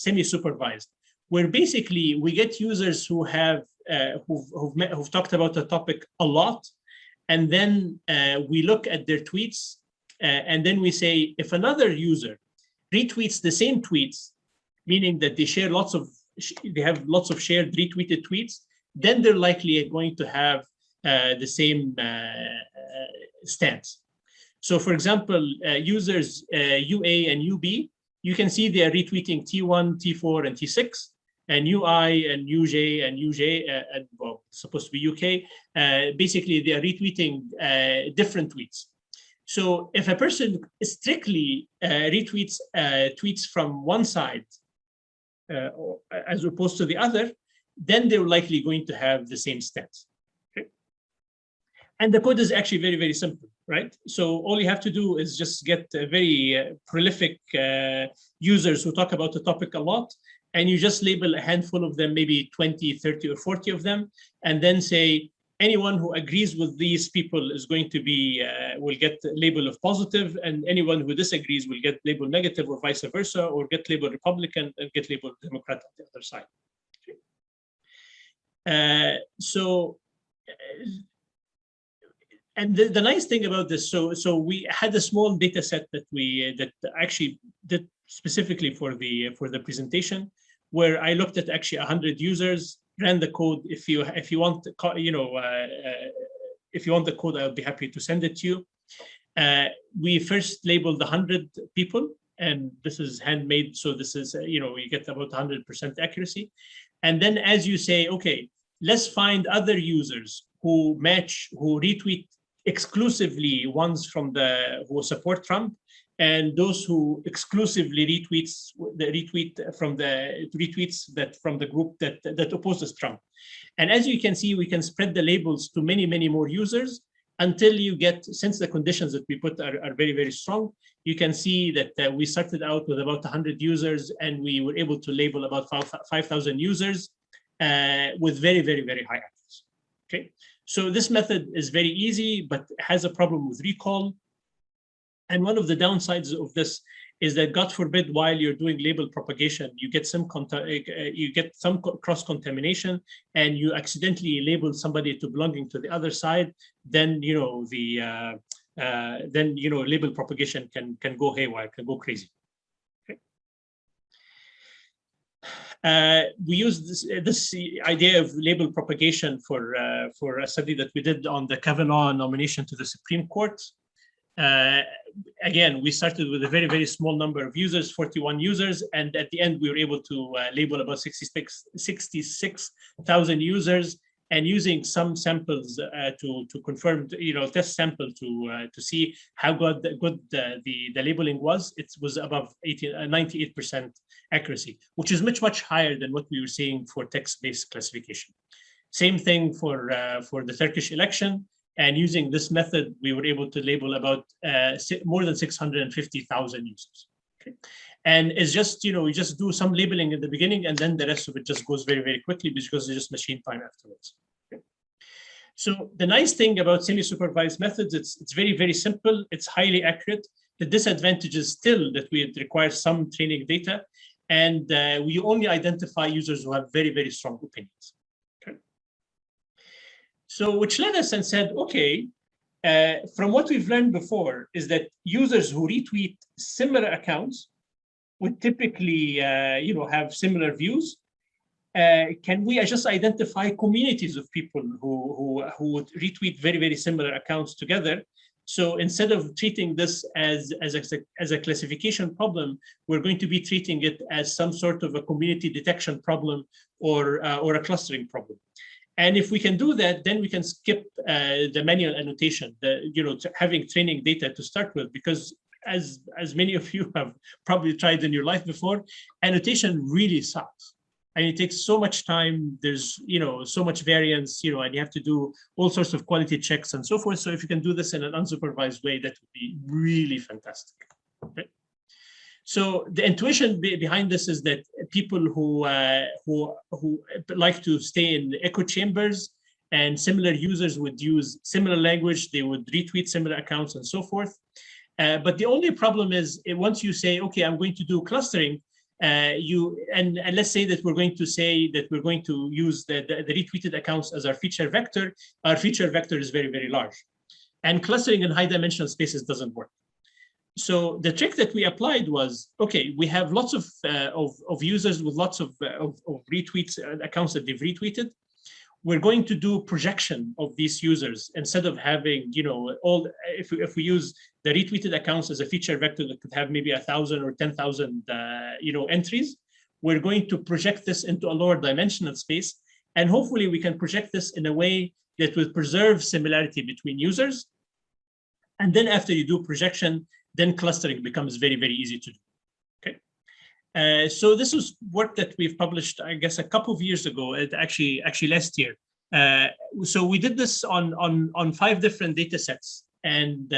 semi-supervised, where basically we get users who have who've talked about a topic a lot, and then we look at their tweets, and then we say, if another user retweets the same tweets, meaning that they have lots of shared retweeted tweets, then they're likely going to have the same stance. So for example, users UA and UB, you can see they are retweeting T1, T4, and T6, and UI and UJ and UJ, well, supposed to be UK, basically they are retweeting different tweets. So if a person strictly retweets tweets from one side, as opposed to the other, then they're likely going to have the same stance. Okay? And the code is actually very, very simple, right? So all you have to do is just get very prolific users who talk about the topic a lot, and you just label a handful of them, maybe 20, 30, or 40 of them, and then say, anyone who agrees with these people is going to be, will get the label of positive, and anyone who disagrees will get labeled negative, or vice versa, or get labeled Republican and get labeled Democrat on the other side. Okay. And the nice thing about this, so we had a small data set that that actually did specifically for the presentation, where I looked at actually 100 users, ran the code. If you want, if you want the code, I'll be happy to send it to you. We first labeled 100 people, and this is handmade. So this is, you get about 100% accuracy. And then as you say, okay, let's find other users who retweet exclusively ones from who support Trump, and those who exclusively retweets from the group that opposes Trump. And as you can see, we can spread the labels to many, many more users until you get, since the conditions that we put are very, very strong, you can see that we started out with about 100 users, and we were able to label about 5,000 users with very, very, very high accuracy. Okay, so this method is very easy, but has a problem with recall. And one of the downsides of this is that, God forbid, while you're doing label propagation, you get some cross-contamination, and you accidentally label somebody to belonging to the other side. Then label propagation can go haywire, can go crazy. Okay. We used this idea of label propagation for a study that we did on the Kavanaugh nomination to the Supreme Court. Again, we started with a very, very small number of users, 41 users, and at the end we were able to label about 66,000 users, and using some samples to confirm, test sample to see how good the labeling was. It was above 98% accuracy, which is much, much higher than what we were seeing for text-based classification. Same thing for the Turkish election. And using this method, we were able to label about more than 650,000 users. Okay. And it's just, we just do some labeling in the beginning, and then the rest of it just goes very, very quickly because it's just machine time afterwards. Okay. So the nice thing about semi-supervised methods, it's very, very simple. It's highly accurate. The disadvantage is still that we require some training data, and we only identify users who have very, very strong opinions. So which led us and said, okay, from what we've learned before is that users who retweet similar accounts would typically, have similar views. Can we just identify communities of people who would retweet very, very similar accounts together? So instead of treating this as a classification problem, we're going to be treating it as some sort of a community detection problem or a clustering problem. And if we can do that, then we can skip the manual annotation, having training data to start with, because as many of you have probably tried in your life before, annotation really sucks. And it takes so much time. There's, so much variance, and you have to do all sorts of quality checks and so forth. So if you can do this in an unsupervised way, that would be really fantastic. Okay. So the intuition behind this is that people who like to stay in echo chambers, and similar users would use similar language, they would retweet similar accounts and so forth. But the only problem is once you say, okay, I'm going to do clustering, and let's say that we're going to say that we're going to use the retweeted accounts as our feature vector. Our feature vector is very, very large, and clustering in high dimensional spaces doesn't work. So the trick that we applied was, okay, we have lots of users with lots of retweets, accounts that they've retweeted. We're going to do projection of these users instead of having, if we use the retweeted accounts as a feature vector that could have maybe 1,000 or 10,000, entries. We're going to project this into a lower dimensional space, and hopefully we can project this in a way that will preserve similarity between users. And then after you do projection, then clustering becomes very, very easy to do. Okay. So this is work that we've published, I guess, a couple of years ago, actually last year. So we did this on 5 different data sets, and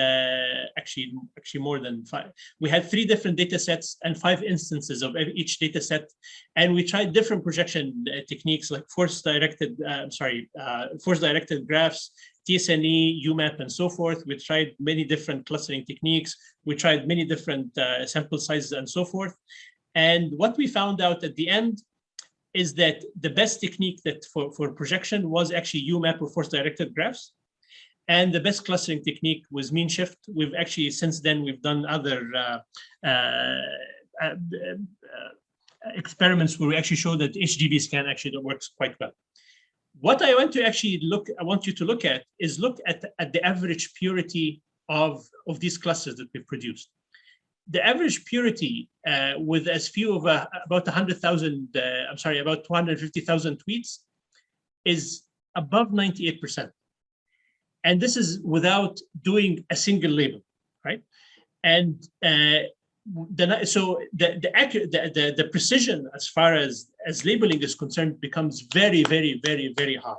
actually more than 5. We had 3 different data sets and 5 instances of each data set, and we tried different projection techniques like force-directed graphs, TSNE, UMAP, and so forth. We tried many different clustering techniques. We tried many different sample sizes and so forth. And what we found out at the end is that the best technique that for projection was actually UMAP or force-directed graphs. And the best clustering technique was mean shift. We've actually, since then, we've done other experiments where we actually show that HGB scan actually works quite well. What I want you to look at is the average purity of these clusters that we've produced. The average purity with as few of about 100,000, about 250,000 tweets is above 98%. And this is without doing a single label, right? And so the precision as far as labeling is concerned becomes very, very, very, very high.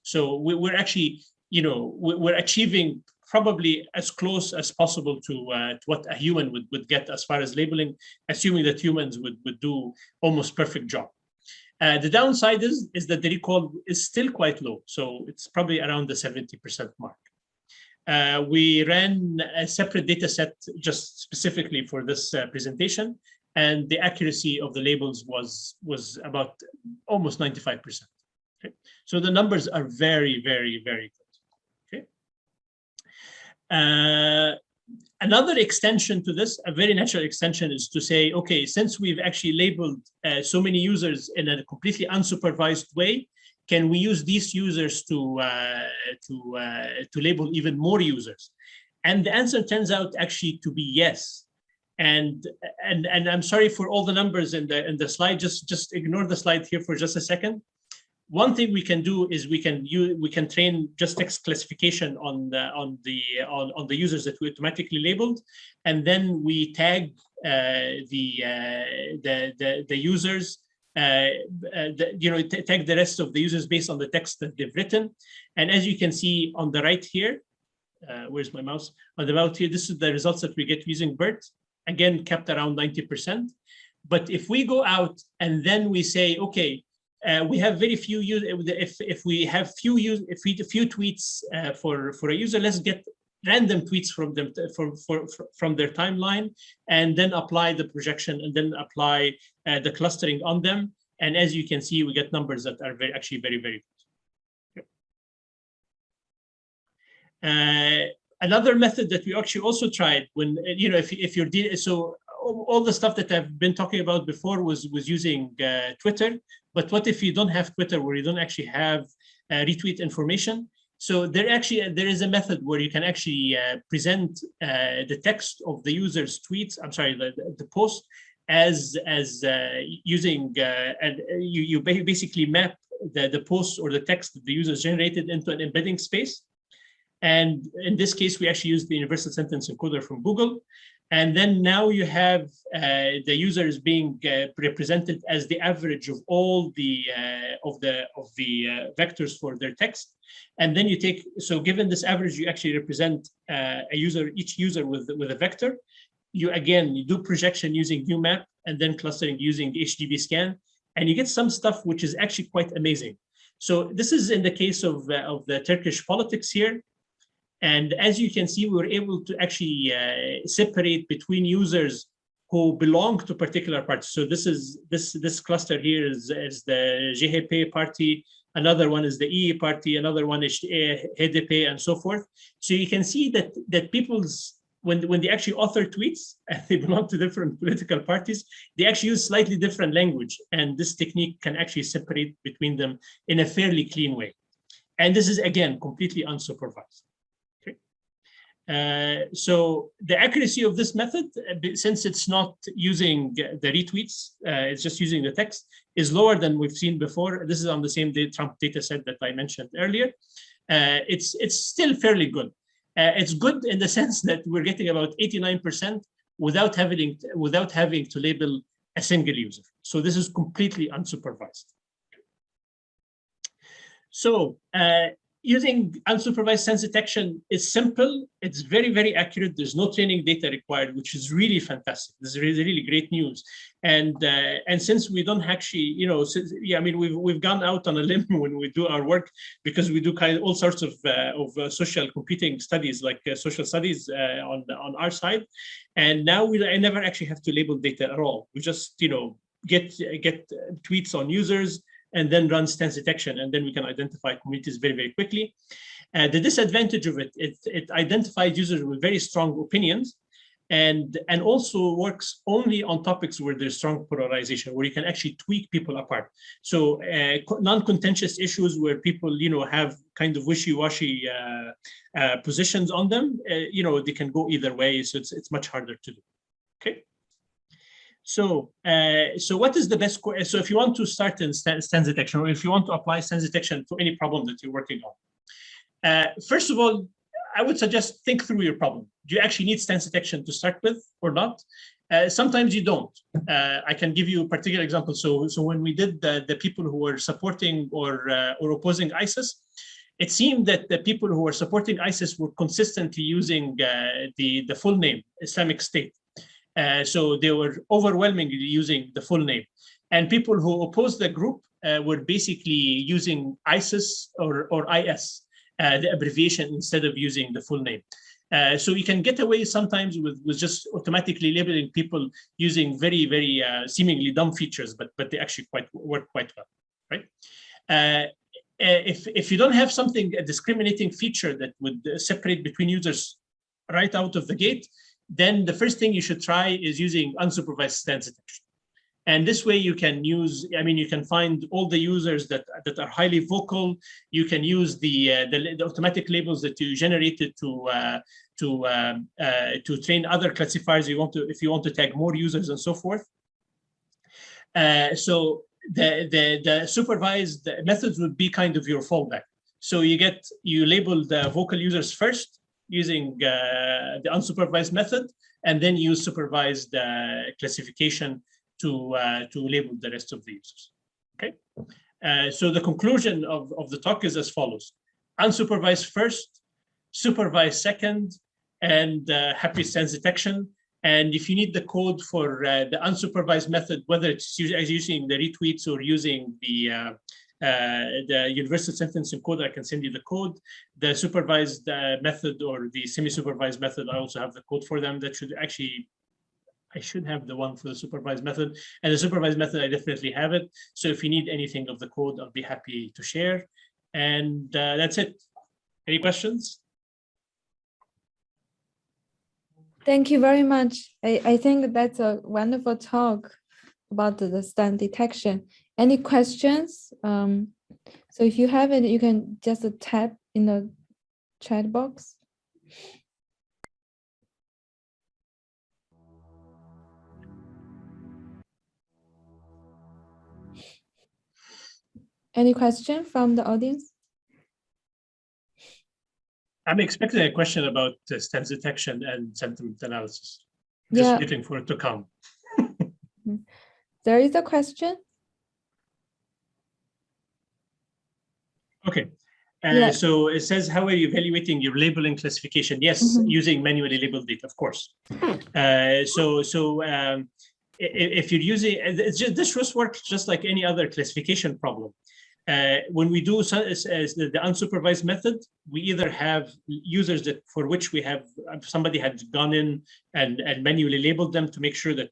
So we're actually, we're achieving probably as close as possible to what a human would get as far as labeling, assuming that humans would do almost perfect job. The downside is that the recall is still quite low. So it's probably around the 70% mark. We ran a separate data set just specifically for this presentation, and the accuracy of the labels was about almost 95%. Okay? So the numbers are very, very, very good. Okay? Another extension to this, a very natural extension, is to say, okay, since we've actually labeled so many users in a completely unsupervised way, can we use these users to label even more users? And the answer turns out actually to be yes. And I'm sorry for all the numbers in the slide. Just ignore the slide here for just a second. One thing we can do is we can train just text classification on the users that we automatically labeled, and then we tag the users. Tag the rest of the users based on the text that they've written. And as you can see on the right here, where's my mouse? On the right here, this is the results that we get using BERT. Again, kept around 90%. But if we go out and then we say, okay, we have very few users. If we have few tweets for a user, let's get random tweets from them from their timeline, and then apply the projection, and then apply the clustering on them. And as you can see, we get numbers that are actually very, very good. Okay. Another method that we actually also tried when if you're so all the stuff that I've been talking about before was using Twitter. But what if you don't have Twitter, where you don't actually have retweet information? So there is a method where you can actually present the text of the user's tweets. I'm sorry, the post as using and you basically map the post or the text that the user generated into an embedding space. And in this case, we actually use the universal sentence encoder from Google. And then now you have the users being represented as the average of all the vectors for their text. And then you take, so given this average, you actually represent each user with a vector. You do projection using UMAP, and then clustering using HDB scan, and you get some stuff which is actually quite amazing. So this is in the case of the Turkish politics here. And as you can see, we were able to actually separate between users who belong to particular parties. So this cluster here is the GHP party. Another one is the EE party. Another one is HDP, and so forth. So you can see that people's when they actually author tweets and they belong to different political parties, they actually use slightly different language, and this technique can actually separate between them in a fairly clean way. And this is again completely unsupervised. So the accuracy of this method, since it's not using the retweets, it's just using the text, is lower than we've seen before. This is on the same Trump data set that I mentioned earlier. It's still fairly good. It's good in the sense that we're getting about 89% without having to label a single user. So this is completely unsupervised. So using unsupervised sense detection is simple. It's very, very accurate. There's no training data required, which is really fantastic. This is really, really great news. And since we don't actually, we've gone out on a limb when we do our work, because we do kind of all sorts of social computing studies, like social studies on our side. And now I never actually have to label data at all. We just get tweets on users, and then run stance detection, and then we can identify communities very, very quickly. The disadvantage of it identifies users with very strong opinions. and also works only on topics where there's strong polarization, where you can actually tweak people apart. So non-contentious issues where people, have kind of wishy-washy positions on them, they can go either way. So it's much harder to do. Okay. So what is the best? So if you want to start in stance detection, or if you want to apply stance detection to any problem that you're working on, first of all, I would suggest think through your problem. Do you actually need stance detection to start with or not? Sometimes you don't. I can give you a particular example. So when we did the people who were supporting or opposing ISIS, it seemed that the people who were supporting ISIS were consistently using the full name, Islamic State. So they were overwhelmingly using the full name. And people who opposed the group were basically using ISIS or IS. The abbreviation instead of using the full name. So you can get away sometimes with just automatically labeling people using very, very seemingly dumb features, but they actually work quite well, right? If you don't have a discriminating feature that would separate between users right out of the gate, then the first thing you should try is using unsupervised stance detection. And this way you can use, you can find all the users that are highly vocal. You can use the automatic labels that you generated to train other classifiers if you want to tag more users and so forth. So the supervised methods would be kind of your fallback. So you label the vocal users first using the unsupervised method, and then use supervised classification to label the rest of the users. Okay. So the conclusion of the talk is as follows: unsupervised first, supervised second, and happy stance detection. And if you need the code for the unsupervised method, whether it's using the retweets or using the universal sentence encoder, I can send you the code. The supervised method or the semi-supervised method, I also have the code for them. That should actually, I should have the one for the supervised method, and the supervised method, I definitely have it. So if you need anything of the code, I'll be happy to share. And that's it. Any questions? Thank you very much. I think that's a wonderful talk about the stance detection. Any questions? So if you have it, you can just tap in the chat box. Any question from the audience? I'm expecting a question about stance detection and sentiment analysis. Just waiting for it to come. There is a question. Okay. So it says, how are you evaluating your labeling classification? Yes, using manually labeled data, of course. If you're using, this just works just like any other classification problem. When we do the unsupervised method, we either have users for which somebody had gone in and manually labeled them to make sure that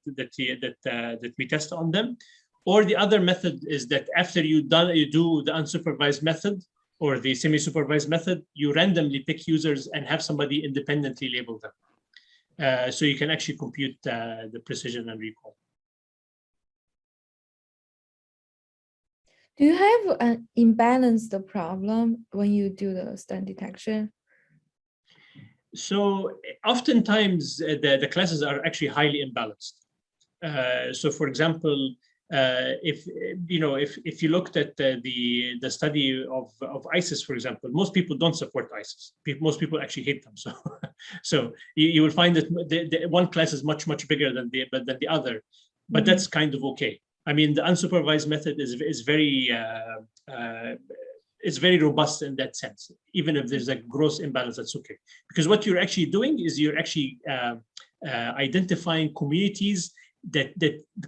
we test on them, or the other method is that after you do the unsupervised method or the semi-supervised method, you randomly pick users and have somebody independently label them, so you can actually compute the precision and recall. Do you have an imbalanced problem when you do the stance detection? So oftentimes the classes are actually highly imbalanced. So for example, if you looked at the study of ISIS, for example, most people don't support ISIS. Most people actually hate them. So you will find that the one class is much bigger than the other, but that's kind of okay. I mean, the unsupervised method is very robust in that sense. Even if there's a gross imbalance, that's okay. Because what you're actually doing is you're actually identifying communities that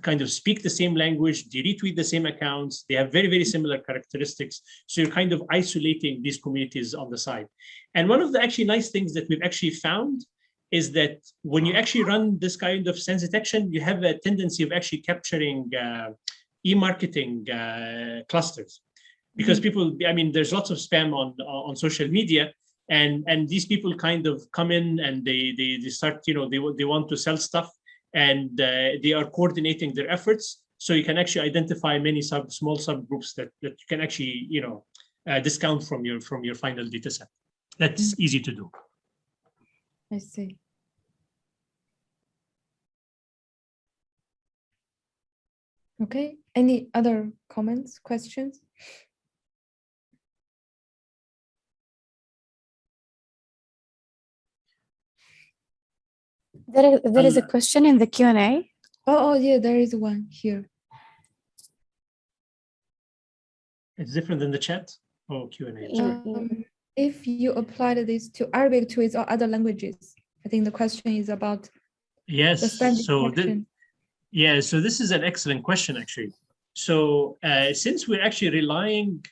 kind of speak the same language, they retweet the same accounts, they have very similar characteristics. So you're kind of isolating these communities on the side. And one of the actually nice things that we've actually found is that when you actually run this kind of stance detection, you have a tendency of actually capturing e-marketing clusters. Because people, there's lots of spam on social media, and these people kind of come in and they start, they want to sell stuff, and they are coordinating their efforts. So you can actually identify many small subgroups that you can actually, discount from your final data set. That's easy to do. I see. Okay, any other comments, questions? There is a question in the Q&A. Oh, yeah, there is one here. It's different than the chat or Q&A. If you applied this to Arabic to its or other languages, I think the question is about yes. So this is an excellent question, actually. So since we're actually relying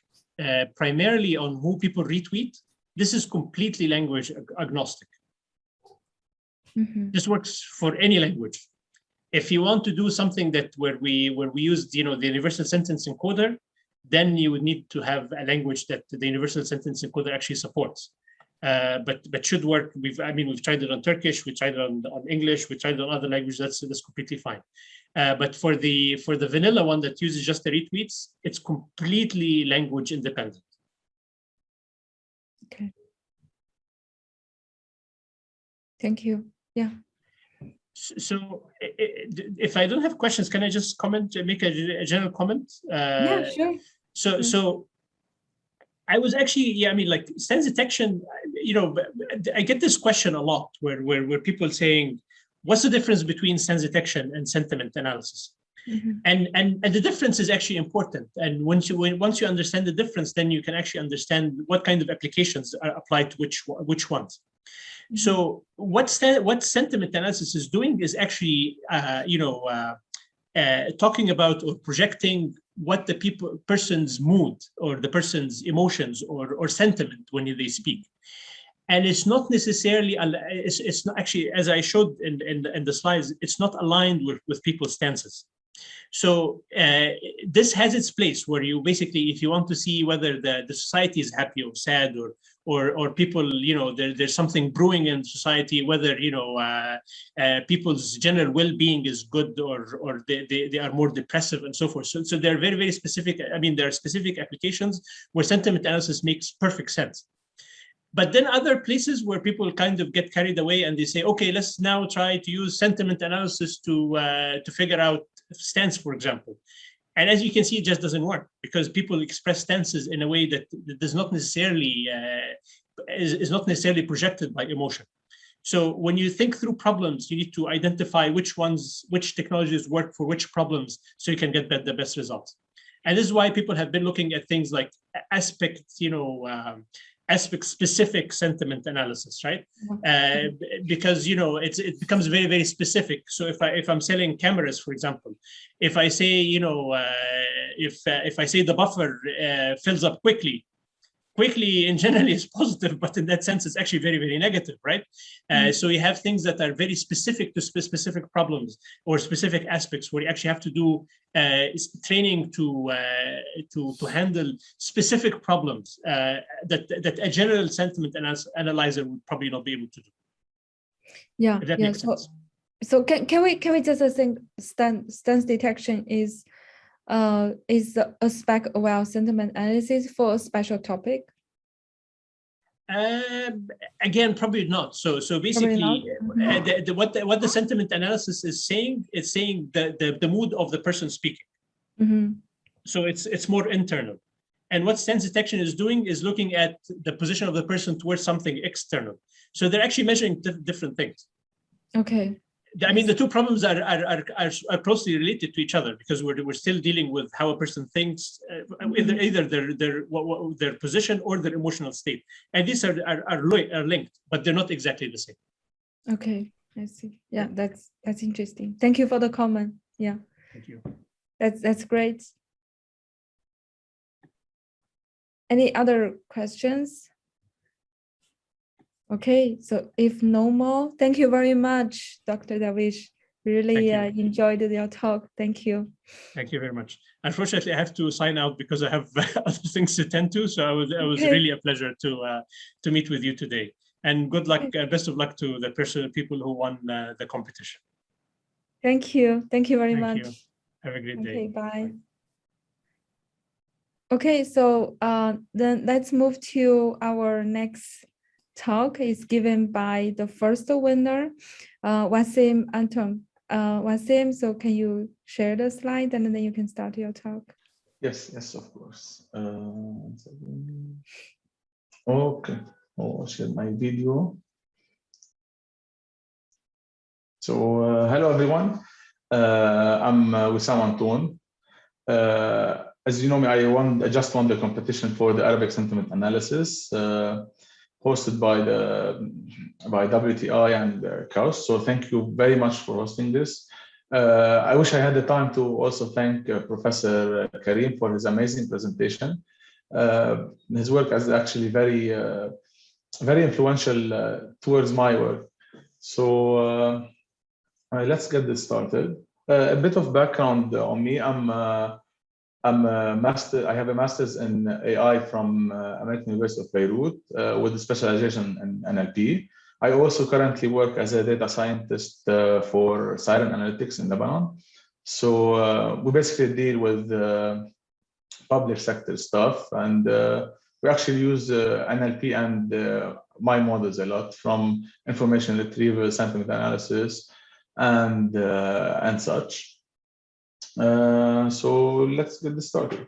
primarily on who people retweet, this is completely language agnostic. This works for any language. If you want to do something that where we use the universal sentence encoder, then you would need to have a language that the universal sentence encoder actually supports. But should work. We've tried it on Turkish, we tried it on English, we tried it on other languages. That's completely fine. But for the vanilla one that uses just the retweets, it's completely language independent. Okay. Thank you. Yeah. So if I don't have questions, can I just make a general comment? Yeah, sure. So I was actually, like stance detection, I get this question a lot where people saying, what's the difference between stance detection and sentiment analysis? And the difference is actually important. And once you understand the difference, then you can actually understand what kind of applications are applied to which ones. So what sentiment analysis is doing is actually, talking about or projecting what the person's mood or the person's emotions or sentiment when they speak. And it's not necessarily, it's not actually, as I showed in the slides, it's not aligned with people's stances. So this has its place where you basically, if you want to see whether the society is happy or sad or people, there's something brewing in society, whether, people's general well-being is good or they are more depressive and so forth. So they're very, very specific. There are specific applications where sentiment analysis makes perfect sense. But then other places where people kind of get carried away and they say, okay, let's now try to use sentiment analysis to figure out stance, for example. And as you can see, it just doesn't work because people express stances in a way that does not necessarily is not necessarily projected by emotion. So when you think through problems, you need to identify which technologies work for which problems so you can get the best results. And this is why people have been looking at things like aspect-specific sentiment analysis, right? Because it becomes very, very specific. So if I'm selling cameras, for example, if I say if I say the buffer fills up quickly in general is positive, but in that sense it's actually very, very negative, right? So you have things that are very specific to specific problems or specific aspects where you actually have to do training to handle specific problems that a general sentiment analyzer would probably not be able to do. Yeah, if that makes sense. So can we just think stance detection is a spec around sentiment analysis for a special topic? Again, probably not. So basically, what the sentiment analysis is saying, it's saying the mood of the person speaking. So it's more internal. And what stance detection is doing is looking at the position of the person towards something external. So they're actually measuring different things. Okay. The two problems are closely related to each other because we're still dealing with how a person thinks, either their position or their emotional state, and these are linked, but they're not exactly the same. Okay, I see. Yeah, that's interesting. Thank you for the comment. Yeah. Thank you. That's great. Any other questions? Okay, so if no more, thank you very much, Dr. Darwish. Really enjoyed your talk. Thank you. Thank you very much. Unfortunately, I have to sign out because I have other things to tend to. So it was Okay. really a pleasure to meet with you today. And good luck, best of luck to the people who won the competition. Thank you. Thank you very much. You. Have a great day. Okay, bye. Okay, so then let's move to our next talk. Is given by the first winner, Wissam Antoun. Wissam, so can you share the slide and then you can start your talk? Yes, of course. Okay, I'll share my video. So, hello everyone. I'm Wissam Antoun. As you know me, I just won the competition for the Arabic sentiment analysis hosted by WTI and CAUS. So thank you very much for hosting this. I wish I had the time to also thank Professor Kareem for his amazing presentation. His work is actually very influential towards my work. So let's get this started. A bit of background on me. I have a master's in AI from American University of Beirut with a specialization in NLP. I also currently work as a data scientist for Siren Analytics in Lebanon. So we basically deal with public sector stuff, and we actually use NLP and my models a lot, from information retrieval, sentiment analysis, and such. So let's get this started.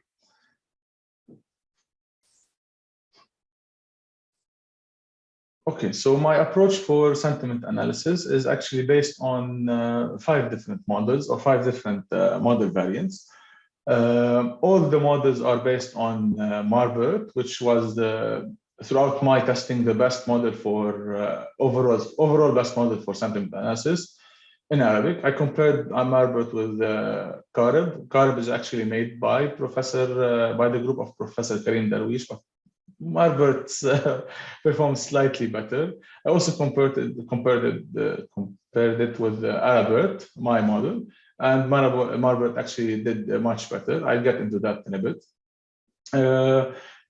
Okay, so my approach for sentiment analysis is actually based on 5 different models, or 5 different model variants. All the models are based on Marbert, which was throughout my testing the best model for overall best model for sentiment analysis in Arabic. I compared Marbert with Kareem. Kareem is actually made by the group of Professor Kareem Darwish, but Marbert performs slightly better. I also compared it with Arabert, my model, and Marbert actually did much better. I'll get into that in a bit.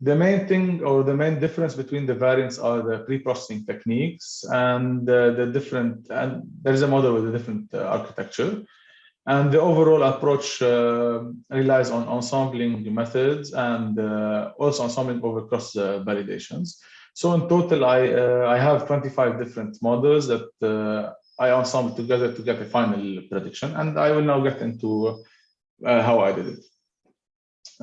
The main thing, or the main difference between the variants, are the pre-processing techniques and and there is a model with a different architecture. And the overall approach relies on ensembling methods and also ensembling over cross validations. So in total, I have 25 different models that I ensemble together to get a final prediction. And I will now get into how I did it.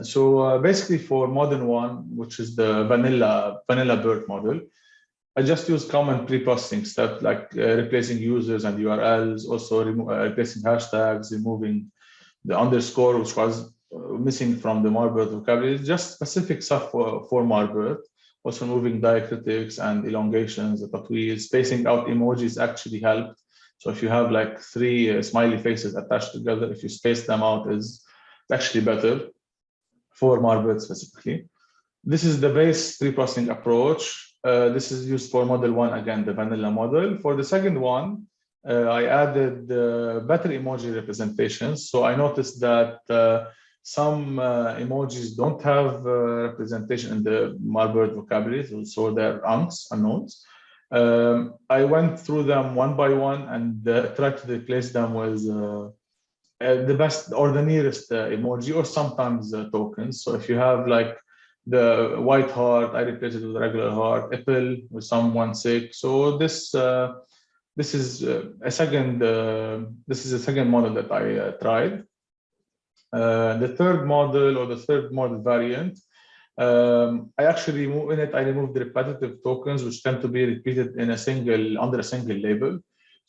So basically for model 1, which is the vanilla BERT model, I just use common pre-processing steps like replacing users and URLs, also replacing hashtags, removing the underscore, which was missing from the Marbert vocabulary, just specific stuff for Marbert, also removing diacritics and elongations, the tatweez, spacing out emojis actually helped. So if you have like 3 smiley faces attached together, if you space them out, is actually better for Marbert specifically. This is the base pre-processing approach. This is used for model 1, again, the vanilla model. For the second one, I added better emoji representations. So I noticed that some emojis don't have representation in the Marbert vocabulary, so they're unknowns. I went through them one by one and tried to replace them with the best or the nearest emoji, or sometimes tokens. So if you have like the white heart, I replace it with a regular heart. Apple with someone sick. So this is a second model that I tried. The third model, or the third model variant, I actually removed the repetitive tokens, which tend to be repeated in under a single label.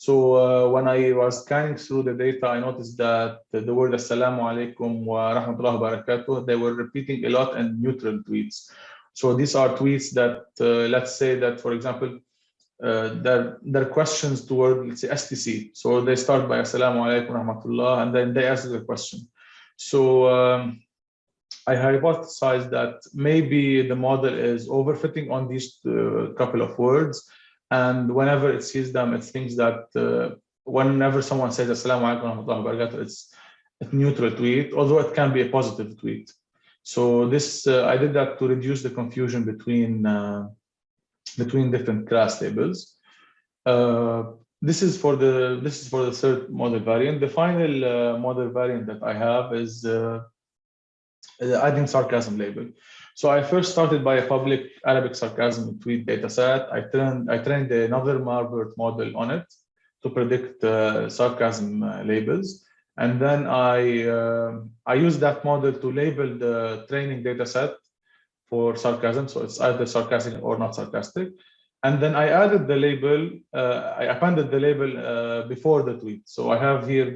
So when I was scanning through the data, I noticed that the word Assalamu alaikum wa rahmatullahi wa barakatuh, they were repeating a lot in neutral tweets. So these are tweets that, let's say that, for example, they're questions toward, let's say, STC. So they start by Assalamu alaikum wa rahmatullah, and then they ask the question. So I hypothesized that maybe the model is overfitting on these couple of words. And whenever it sees them, it thinks that whenever someone says Assalamu alaikum wa rahmatullahi wa barakatuh, it's a neutral tweet, although it can be a positive tweet. So this I did that to reduce the confusion between different class labels. This is for the third model variant. The final model variant that I have is adding sarcasm label. So I first started by a public Arabic sarcasm tweet dataset. I trained another Marbert model on it to predict sarcasm labels. And then I used that model to label the training dataset for sarcasm. So it's either sarcastic or not sarcastic. And then I added the label, I appended the label before the tweet. So I have here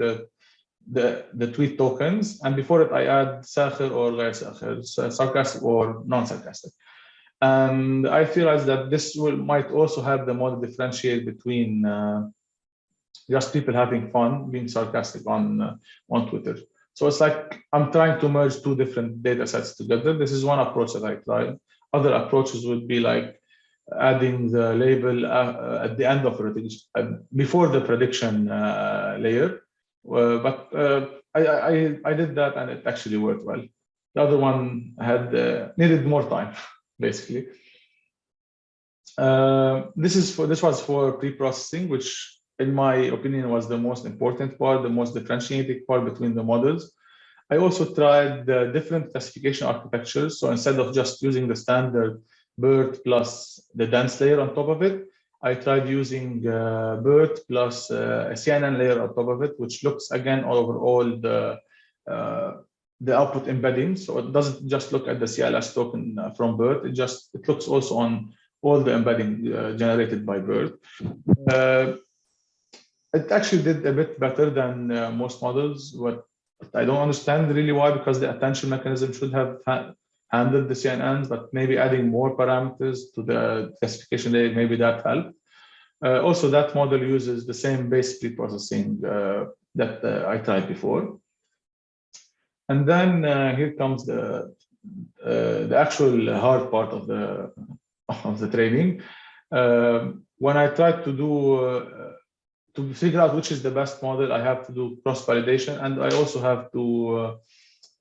the tweet tokens, and before it I add sakhir or غير sakhir, sarcastic or non-sarcastic. And I realized that this might also help the model differentiate between just people having fun being sarcastic on Twitter. So it's like I'm trying to merge two different data sets together. This is one approach that I tried. Other approaches would be like adding the label at the end of prediction, before the prediction layer. But I did that and it actually worked well. The other one had needed more time, basically. This was for pre-processing, which in my opinion was the most important part, the most differentiating part between the models. I also tried the different classification architectures. So instead of just using the standard BERT plus the dense layer on top of it, I tried using BERT plus a CNN layer on top of it, which looks again over all the output embeddings. So it doesn't just look at the CLS token from BERT. It looks also on all the embedding generated by BERT. It actually did a bit better than most models. What I don't understand really why, because the attention mechanism should have handled the CNNs, but maybe adding more parameters to the classification layer, maybe that helped. Also, that model uses the same base pre-processing that I tried before. And then here comes the actual hard part of the training. When I tried to figure out which is the best model, I have to do cross-validation, and I also have to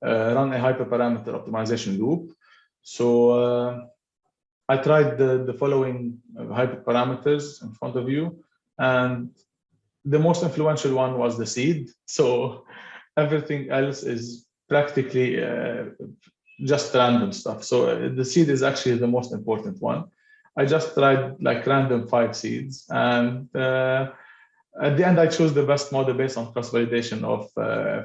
run a hyperparameter optimization loop. So I tried the following hyperparameters in front of you, and the most influential one was the seed. So everything else is practically just random stuff. So the seed is actually the most important one. I just tried like random 5 seeds, and at the end, I chose the best model based on cross-validation of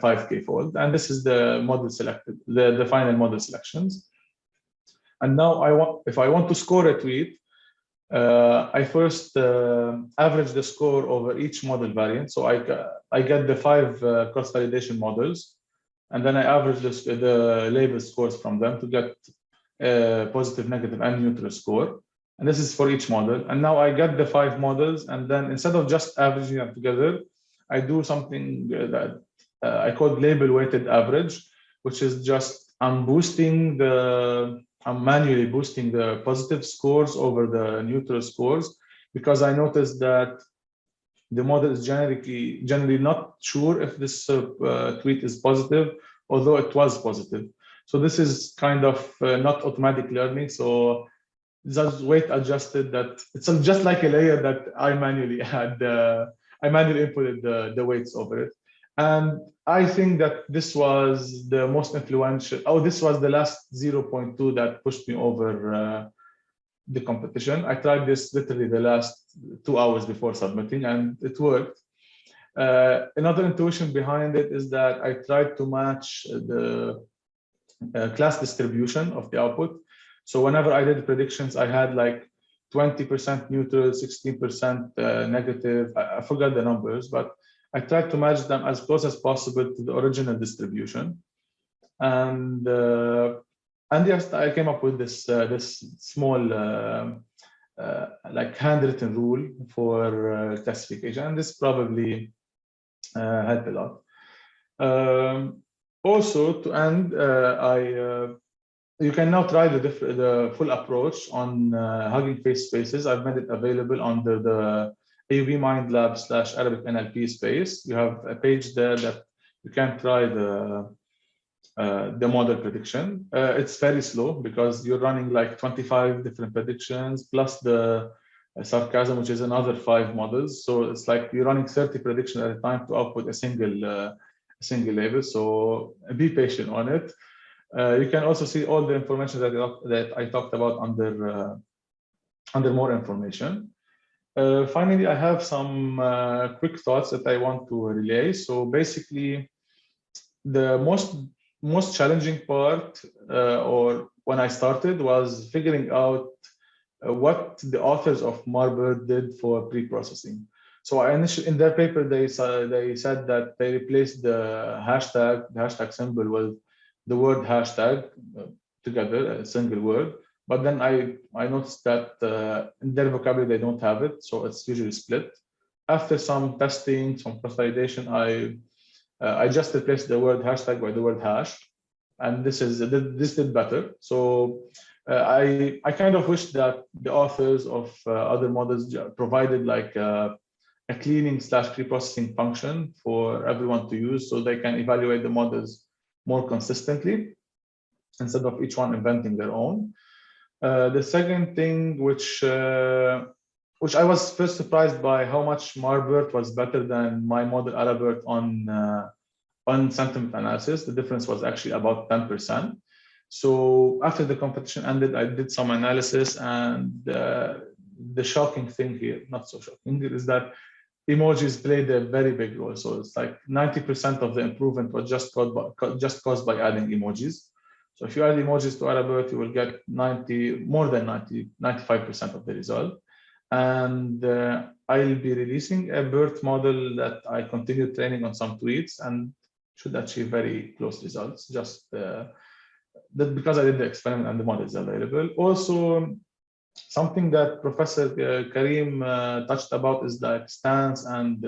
5K fold. And this is the model selected, the final model selections. And now if I want to score a tweet, I first average the score over each model variant. So I get the 5 cross-validation models, and then I average the label scores from them to get a positive, negative, and neutral score. And this is for each model. And now I get the 5 models, and then instead of just averaging them together, I do something that I call label weighted average, which is just I'm manually boosting the positive scores over the neutral scores, because I noticed that the model is generally not sure if this tweet is positive, although it was positive. So this is kind of not automatic learning. So just weight adjusted, that it's just like a layer that I manually inputted the weights over it. And I think that this was the most influential. This was the last 0.2 that pushed me over the competition. I tried this literally the last 2 hours before submitting, and it worked. Another intuition behind it is that I tried to match the class distribution of the output. So whenever I did predictions, I had like 20% neutral, 16% negative. I forgot the numbers, but I tried to match them as close as possible to the original distribution. And yes, I came up with this small like handwritten rule for classification, and this probably helped a lot. Also, to end, you can now try the full approach on Hugging Face spaces. I've made it available under the AUBMindLab/Arabic NLP space. You have a page there that you can try the model prediction. It's very slow because you're running like 25 different predictions plus the sarcasm, which is another 5 models. So it's like you're running 30 predictions at a time to output a single label. So be patient on it. You can also see all the information that I talked about under more information. Finally, I have some quick thoughts that I want to relay. So basically, the most challenging part, or when I started, was figuring out what the authors of Marbird did for pre-processing. So in their paper, they said that they replaced the hashtag symbol with the word hashtag together, a single word. But then I noticed that in their vocabulary, they don't have it. So it's usually split. After some testing, some cross-validation, I just replaced the word hashtag by the word hash. And this did better. So I kind of wish that the authors of other models provided like a cleaning/pre-processing function for everyone to use so they can evaluate the models more consistently instead of each one inventing their own. The second thing, which I was first surprised by how much Marbird was better than my model AlHarbi on sentiment analysis. The difference was actually about 10%. So after the competition ended, I did some analysis, and the shocking thing here, not so shocking, is that emojis played a very big role. So it's like 90% of the improvement was just caused by adding emojis. So if you add emojis to AlHarbi, you will get more than 95% of the result. And I'll be releasing a BERT model that I continue training on some tweets and should achieve very close results, just that because I did the experiment and the model is available. Also, something that Professor Kareem touched about is like stance and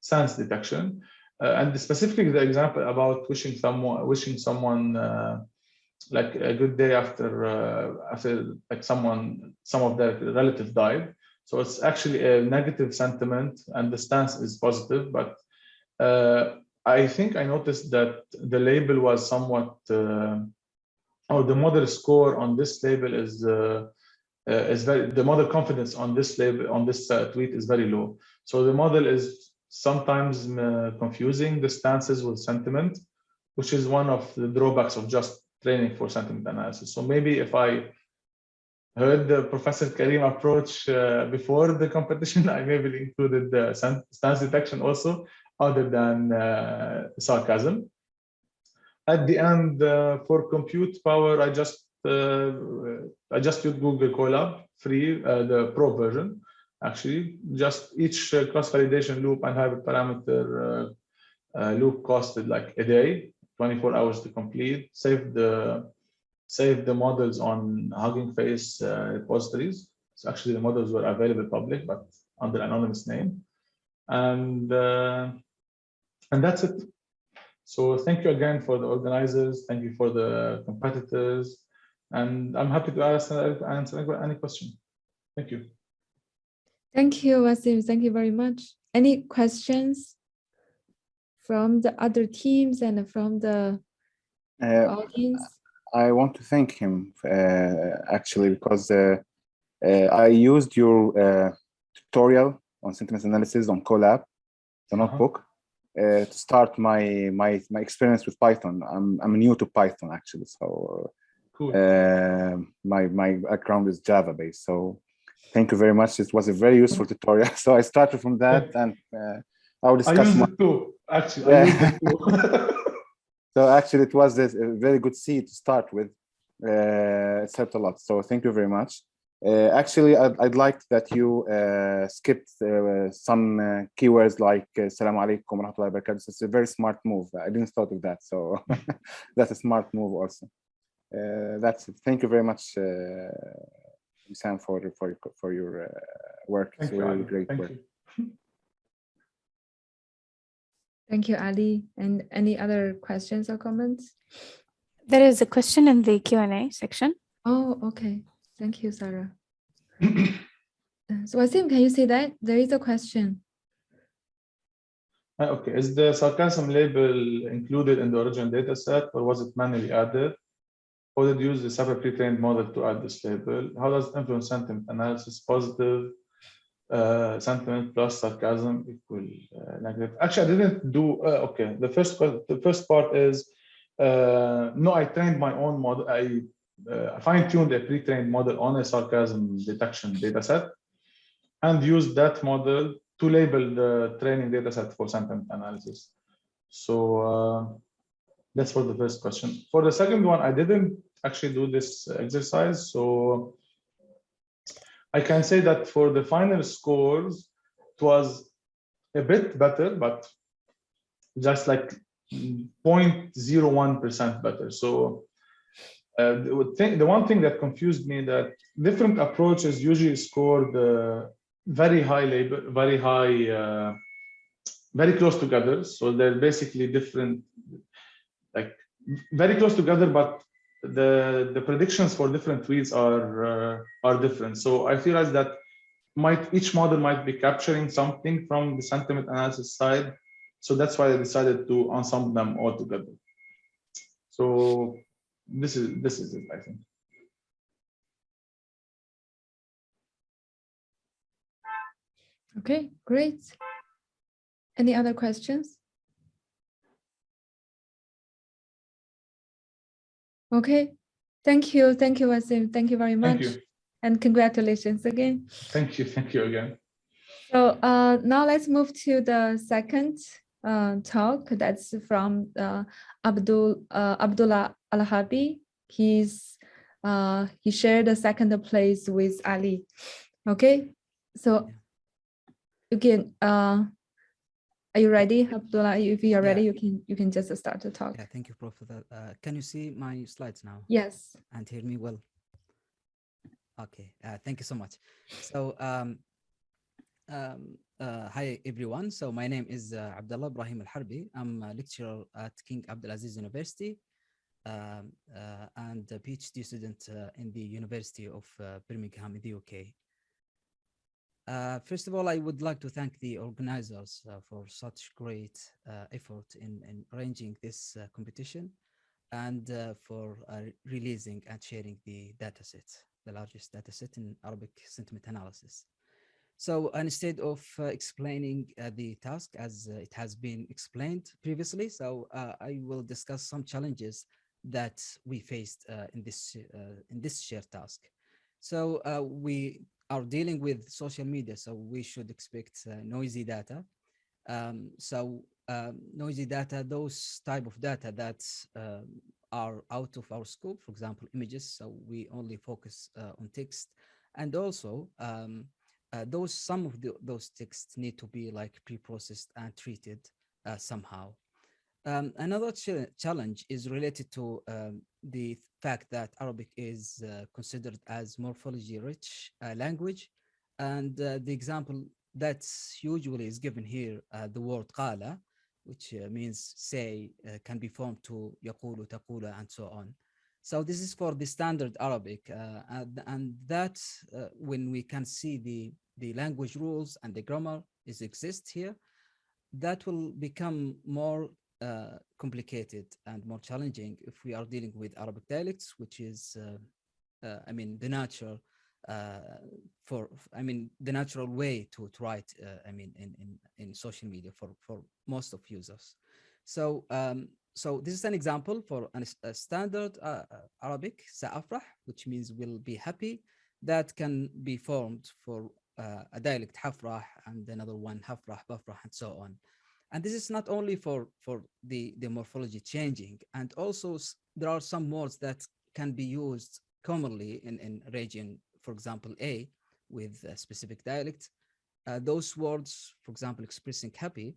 stance detection. And specifically the example about wishing someone like a good day after like some of their relative died. So it's actually a negative sentiment and the stance is positive, but I think I noticed that the label was somewhat, or the model score on this label is the model confidence on this label, on this tweet is very low. So the model is sometimes confusing the stances with sentiment, which is one of the drawbacks of just training for sentiment analysis. So maybe if I heard the Professor Kareem approach before the competition, I maybe included the stance detection also, other than sarcasm. At the end, for compute power, I just used Google Colab, free, the Pro version. Actually, just each cross-validation loop and hyperparameter loop costed like a day, 24 hours to complete. Save the models on Hugging Face repositories. So actually, the models were available public, but under anonymous name. And that's it. So thank you again for the organizers. Thank you for the competitors. And I'm happy to answer any question. Thank you. Thank you, Wissam. Thank you very much. Any questions from the other teams and from the audience? I want to thank him actually, because I used your tutorial on sentiment analysis on Colab, the notebook, to start my experience with Python. I'm new to Python actually, so cool. My background is Java based. So thank you very much. It was a very useful tutorial. So I started from that, and I will discuss. I used it too. Actually, I used it too. So actually, it was a very good seed to start with. It's helped a lot. So thank you very much. Actually, I'd like that you skipped some keywords like Assalamu alaikum wa rahmatullahi wa barakatuh. It's a very smart move. I didn't thought of that. So that's a smart move also. That's it. Thank you very much, Wissam, for your work. It's really great work. Thank you, Ali. And any other questions or comments? There is a question in the Q&A section. Oh, okay. Thank you, Sarah. So Wissam, can you say that? There is a question. Okay, is the sarcasm label included in the original data set, or was it manually added? Or did you use the separate pre-trained model to add this label? How does it influence sentiment analysis? Positive sentiment plus sarcasm equal negative. Actually, I didn't do. Okay, the first part is no. I trained my own model. I fine-tuned a pre-trained model on a sarcasm detection data set, and used that model to label the training data set for sentiment analysis. So that's for the first question. For the second one, I didn't actually do this exercise. So I can say that for the final scores, it was a bit better, but just like 0.01% better. So the one thing that confused me that different approaches usually score the very high label, very high, very close together. So they're basically different, like very close together, but the predictions for different tweets are different. So I realized that each model might be capturing something from the sentiment analysis side. So that's why I decided to ensemble them all together. So this is it, I think. Okay, great. Any other questions? Okay, thank you, Wissam. Thank you very much. Thank you. And congratulations again. Thank you again. So now let's move to the second talk. That's from Abdullah AlHarbi. He shared the second place with Ali. Okay, so again, are you ready, Abdullah? If you are ready, you can just start to talk. Yeah, thank you, Prof, for that. Can you see my slides now? Yes. And hear me well? Okay, thank you so much. So hi everyone. So my name is Abdullah Ibrahim AlHarbi. I'm a lecturer at King Abdulaziz University and a PhD student in the University of Birmingham in the UK. First of all, I would like to thank the organizers for such great effort in arranging this competition and for releasing and sharing the dataset, the largest dataset in Arabic sentiment analysis. So instead of explaining the task as it has been explained previously, so I will discuss some challenges that we faced in this shared task. So we are dealing with social media, so we should expect noisy data. Noisy data, those type of data that are out of our scope, for example, images, so we only focus on text. And also, some of those texts need to be like pre-processed and treated somehow. Another challenge is related to the fact that Arabic is considered as morphology-rich language, and the example that usually is given here, the word qala, which means say, can be formed to yaqulu, taqula, and so on. So this is for the standard Arabic, and that when we can see the language rules and the grammar exist here, that will become more complicated and more challenging if we are dealing with Arabic dialects, which is, I mean, the natural the natural way to write, I mean, in social media for most of users. So, so this is an example for a standard Arabic, sa'afrah, which means will be happy, that can be formed for a dialect hafrah and another one hafrah, bafrah, and so on. And this is not only for the morphology changing, and also there are some words that can be used commonly in region, for example, A, with a specific dialect. Those words, for example, expressing happy,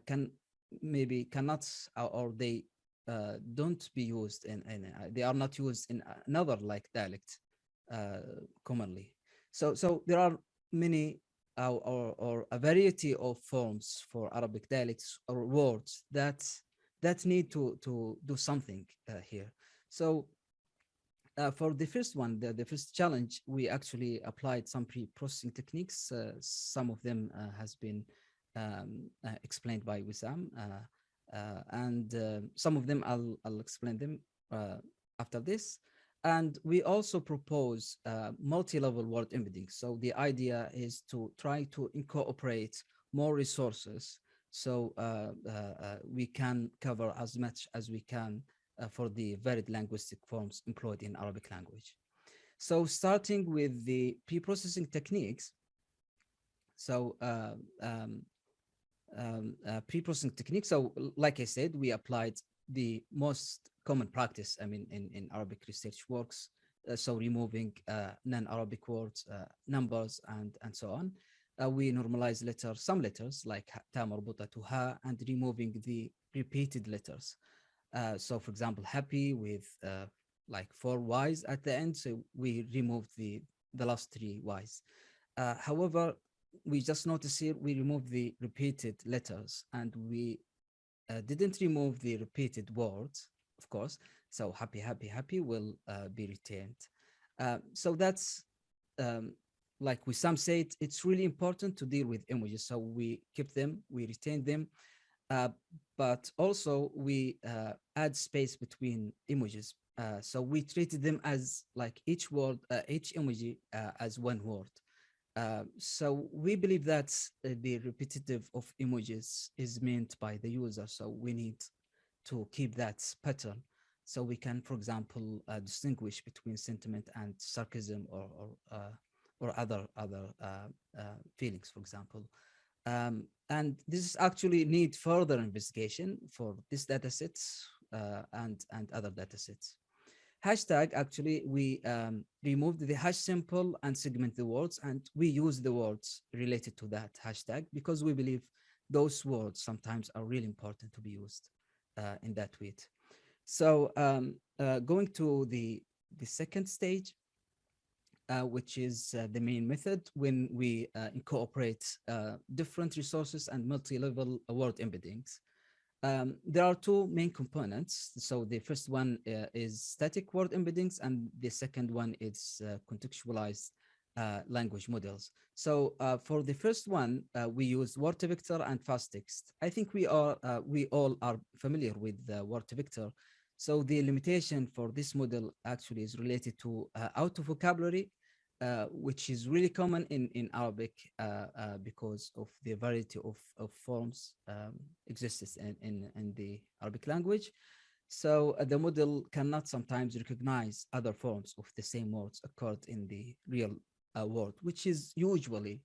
cannot, or they don't be used they are not used in another like dialect commonly. So there are many or a variety of forms for Arabic dialects or words that need to do something here. So For the first one, the first challenge, we actually applied some pre-processing techniques. Some of them has been explained by Wissam, and some of them I'll explain them after this. And we also propose multi-level word embedding. So the idea is to try to incorporate more resources so we can cover as much as we can for the varied linguistic forms employed in Arabic language. So starting with the pre-processing techniques, so pre-processing techniques. So like I said, we applied the most common practice, I mean, in Arabic research works. So removing non-Arabic words, numbers, and so on. We normalize letters, some letters like ta marbuta to ha, and removing the repeated letters. So for example, happy with like 4 Y's at the end. So we removed the last 3 Y's. However, we just noticed here, we removed the repeated letters and we didn't remove the repeated words, of course. So happy, happy, happy will be retained. So that's like Wissam said, it's really important to deal with images. So we keep them, we retain them, but also we add space between images. So we treated them as like each word, each emoji as one word. So we believe that the repetitive of images is meant by the user. So we need to keep that pattern. So we can, for example, distinguish between sentiment and sarcasm or other feelings, for example. And this actually need further investigation for this data sets and other data sets. Hashtag, actually, we removed the hash symbol and segment the words, and we use the words related to that hashtag because we believe those words sometimes are really important to be used in that way. So going to the second stage, which is the main method, when we incorporate different resources and multi-level word embeddings. There are 2 main components. So the first one is static word embeddings, and the second one is contextualized language models. So for the first one, we use word vector and fast text. I think we all are familiar with word vector. So the limitation for this model actually is related to auto vocabulary, which is really common in Arabic because of the variety of forms exists in the Arabic language. So the model cannot sometimes recognize other forms of the same words occurred in the real world, which is usually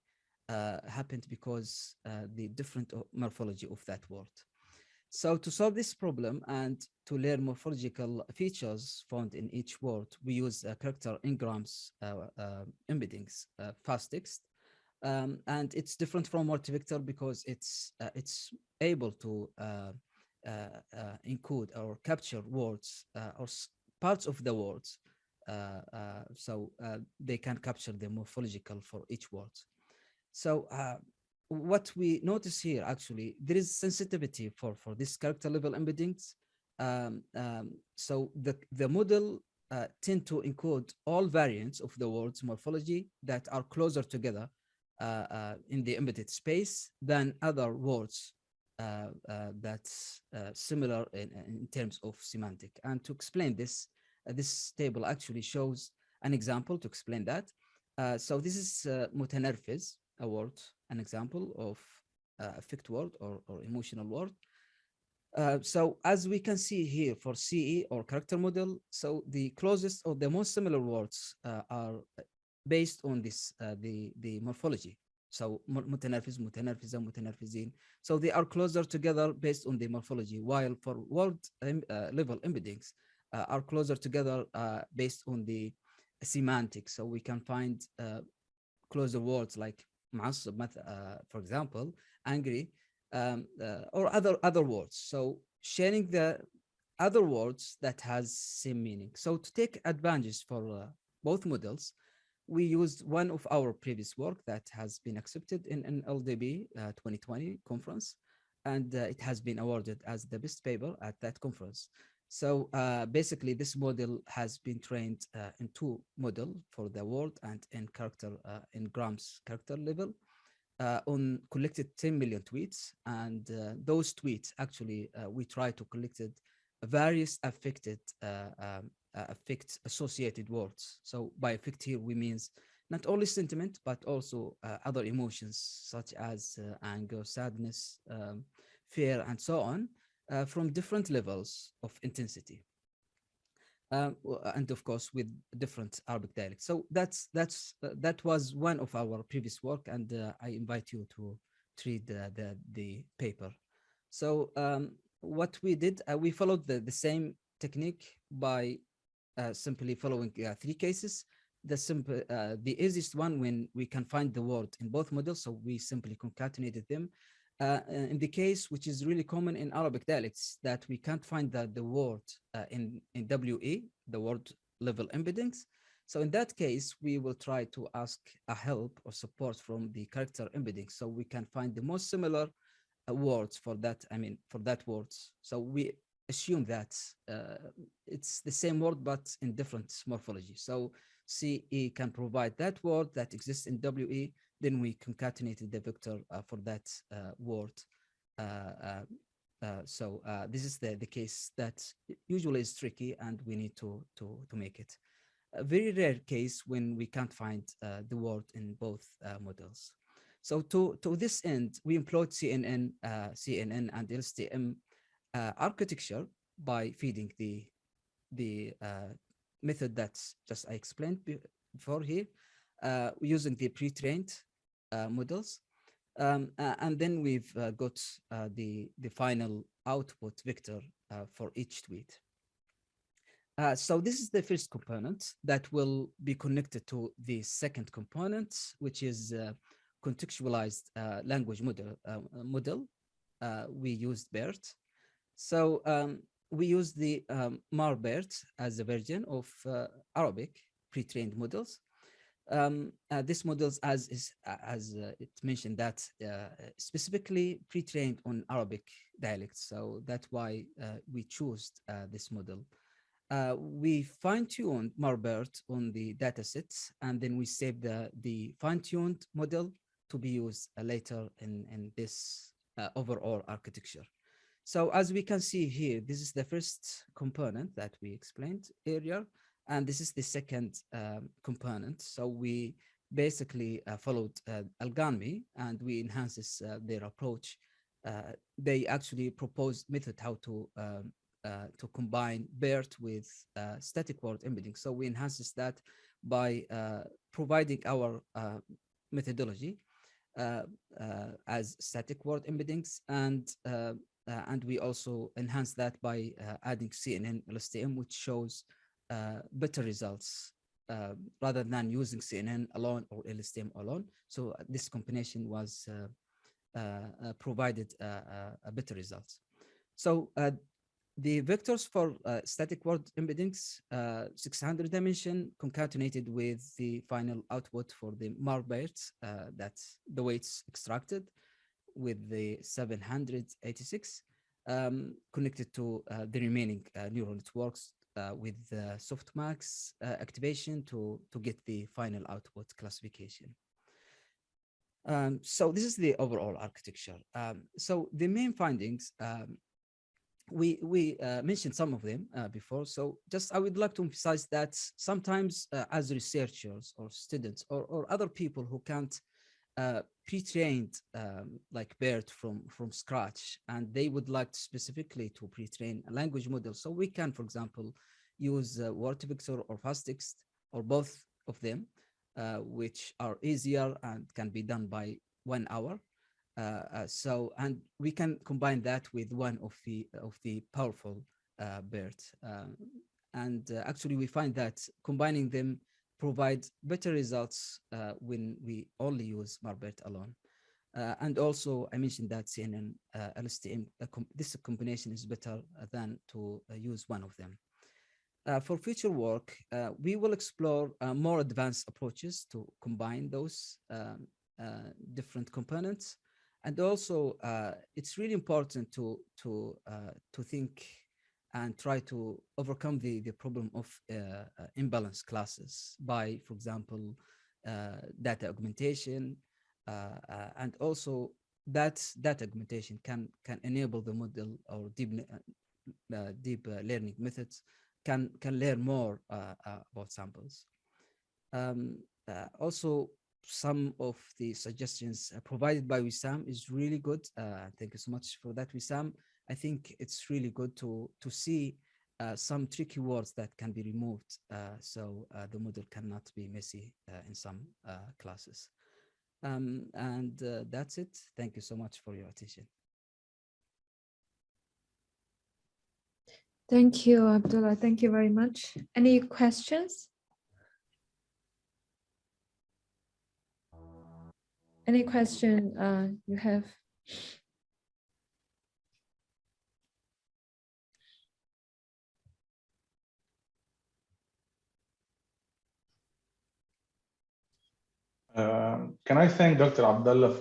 happened because the different morphology of that word. So to solve this problem and to learn morphological features found in each word, we use character engrams embeddings, fast text. And it's different from multi-vector because it's able to encode or capture words or parts of the words. So they can capture the morphological for each word. So what we notice here, actually, there is sensitivity for this character level embeddings. So the model tend to encode all variants of the word's morphology that are closer together in the embedded space than other words that's similar in terms of semantic. And to explain this, this table actually shows an example to explain that. So this is متنرفز, a word, an example of affect word or emotional word. So as we can see here for CE or character model, so the closest or the most similar words are based on this, the morphology. So متنرفز, متنرفزة, متنرفزين. So they are closer together based on the morphology, while for word level embeddings are closer together based on the semantics. So we can find closer words like معصب, for example, angry, or other words. So sharing the other words that has same meaning. So to take advantage for both models, we used one of our previous work that has been accepted in LDB 2020 conference, and it has been awarded as the best paper at that conference. So basically, this model has been trained in two model for the word and in character, in grams character level, on collected 10 million tweets. And those tweets, actually, we try to collect various affected affect associated words. So by affect here, we means not only sentiment, but also other emotions such as anger, sadness, fear, and so on, from different levels of intensity. And of course, with different Arabic dialects. So that was one of our previous work, and I invite you to read the paper. So what we did, we followed the same technique by simply following three cases. The easiest one, when we can find the word in both models, so we simply concatenated them. In the case which is really common in Arabic dialects, that we can't find the word in WE, the word level embeddings. So in that case, we will try to ask a help or support from the character embedding, so we can find the most similar words for that, for that words. So we assume that it's the same word, but in different morphology. So CE can provide that word that exists in WE, then we concatenated the vector for that word. So this is the case that usually is tricky, and we need to make it. A very rare case when we can't find the word in both models. So to this end, we employed CNN and LSTM architecture by feeding the method that just I explained before here, using the pre-trained models. And then we've got the final output vector for each tweet. So this is the first component that will be connected to the second component, which is contextualized language model. We used BERT. So we use the MAR-BERT as a version of Arabic pre-trained models. This models, as it mentioned, that specifically pre-trained on Arabic dialects. So that's why we chose this model. We fine-tuned MAR-BERT on the datasets, and then we saved the fine-tuned model to be used later in this overall architecture. So as we can see here, this is the first component that we explained earlier, and this is the second component. So we basically followed AlHarbi, and we enhanced their approach. They actually proposed method how to combine BERT with static word embedding. So we enhanced that by providing our methodology as static word embeddings, and we also enhance that by adding CNN LSTM, which shows better results rather than using CNN alone or LSTM alone. So this combination was provided a better results. So the vectors for static word embeddings, 600 dimension concatenated with the final output for the MAR-BERT, that's the way it's extracted, with the 786 connected to the remaining neural networks with softmax activation to get the final output classification. So this is the overall architecture. So the main findings, we mentioned some of them before. So just I would like to emphasize that sometimes as researchers or students or other people who can't pre-trained like BERT from scratch, and they would like specifically to pre-train a language model. So we can, for example, use word vector or fast text or both of them, which are easier and can be done by 1 hour. And we can combine that with one of the powerful BERT. Actually, we find that combining them provides better results when we only use MAR-BERT alone. And also, I mentioned that CNN LSTM, this combination is better than to use one of them. For future work, we will explore more advanced approaches to combine those different components. And also, it's really important to think and try to overcome the problem of imbalanced classes by, for example, data augmentation, and also that data augmentation can enable the model or deep learning methods can learn more about samples. Also, some of the suggestions provided by Wissam is really good. Thank you so much for that, Wissam. I think it's really good to see some tricky words that can be removed, so the model cannot be messy in some classes. And that's it. Thank you so much for your attention. Thank you, Abdullah. Thank you very much. Any questions? Any question you have? Can I thank Dr. Abdullah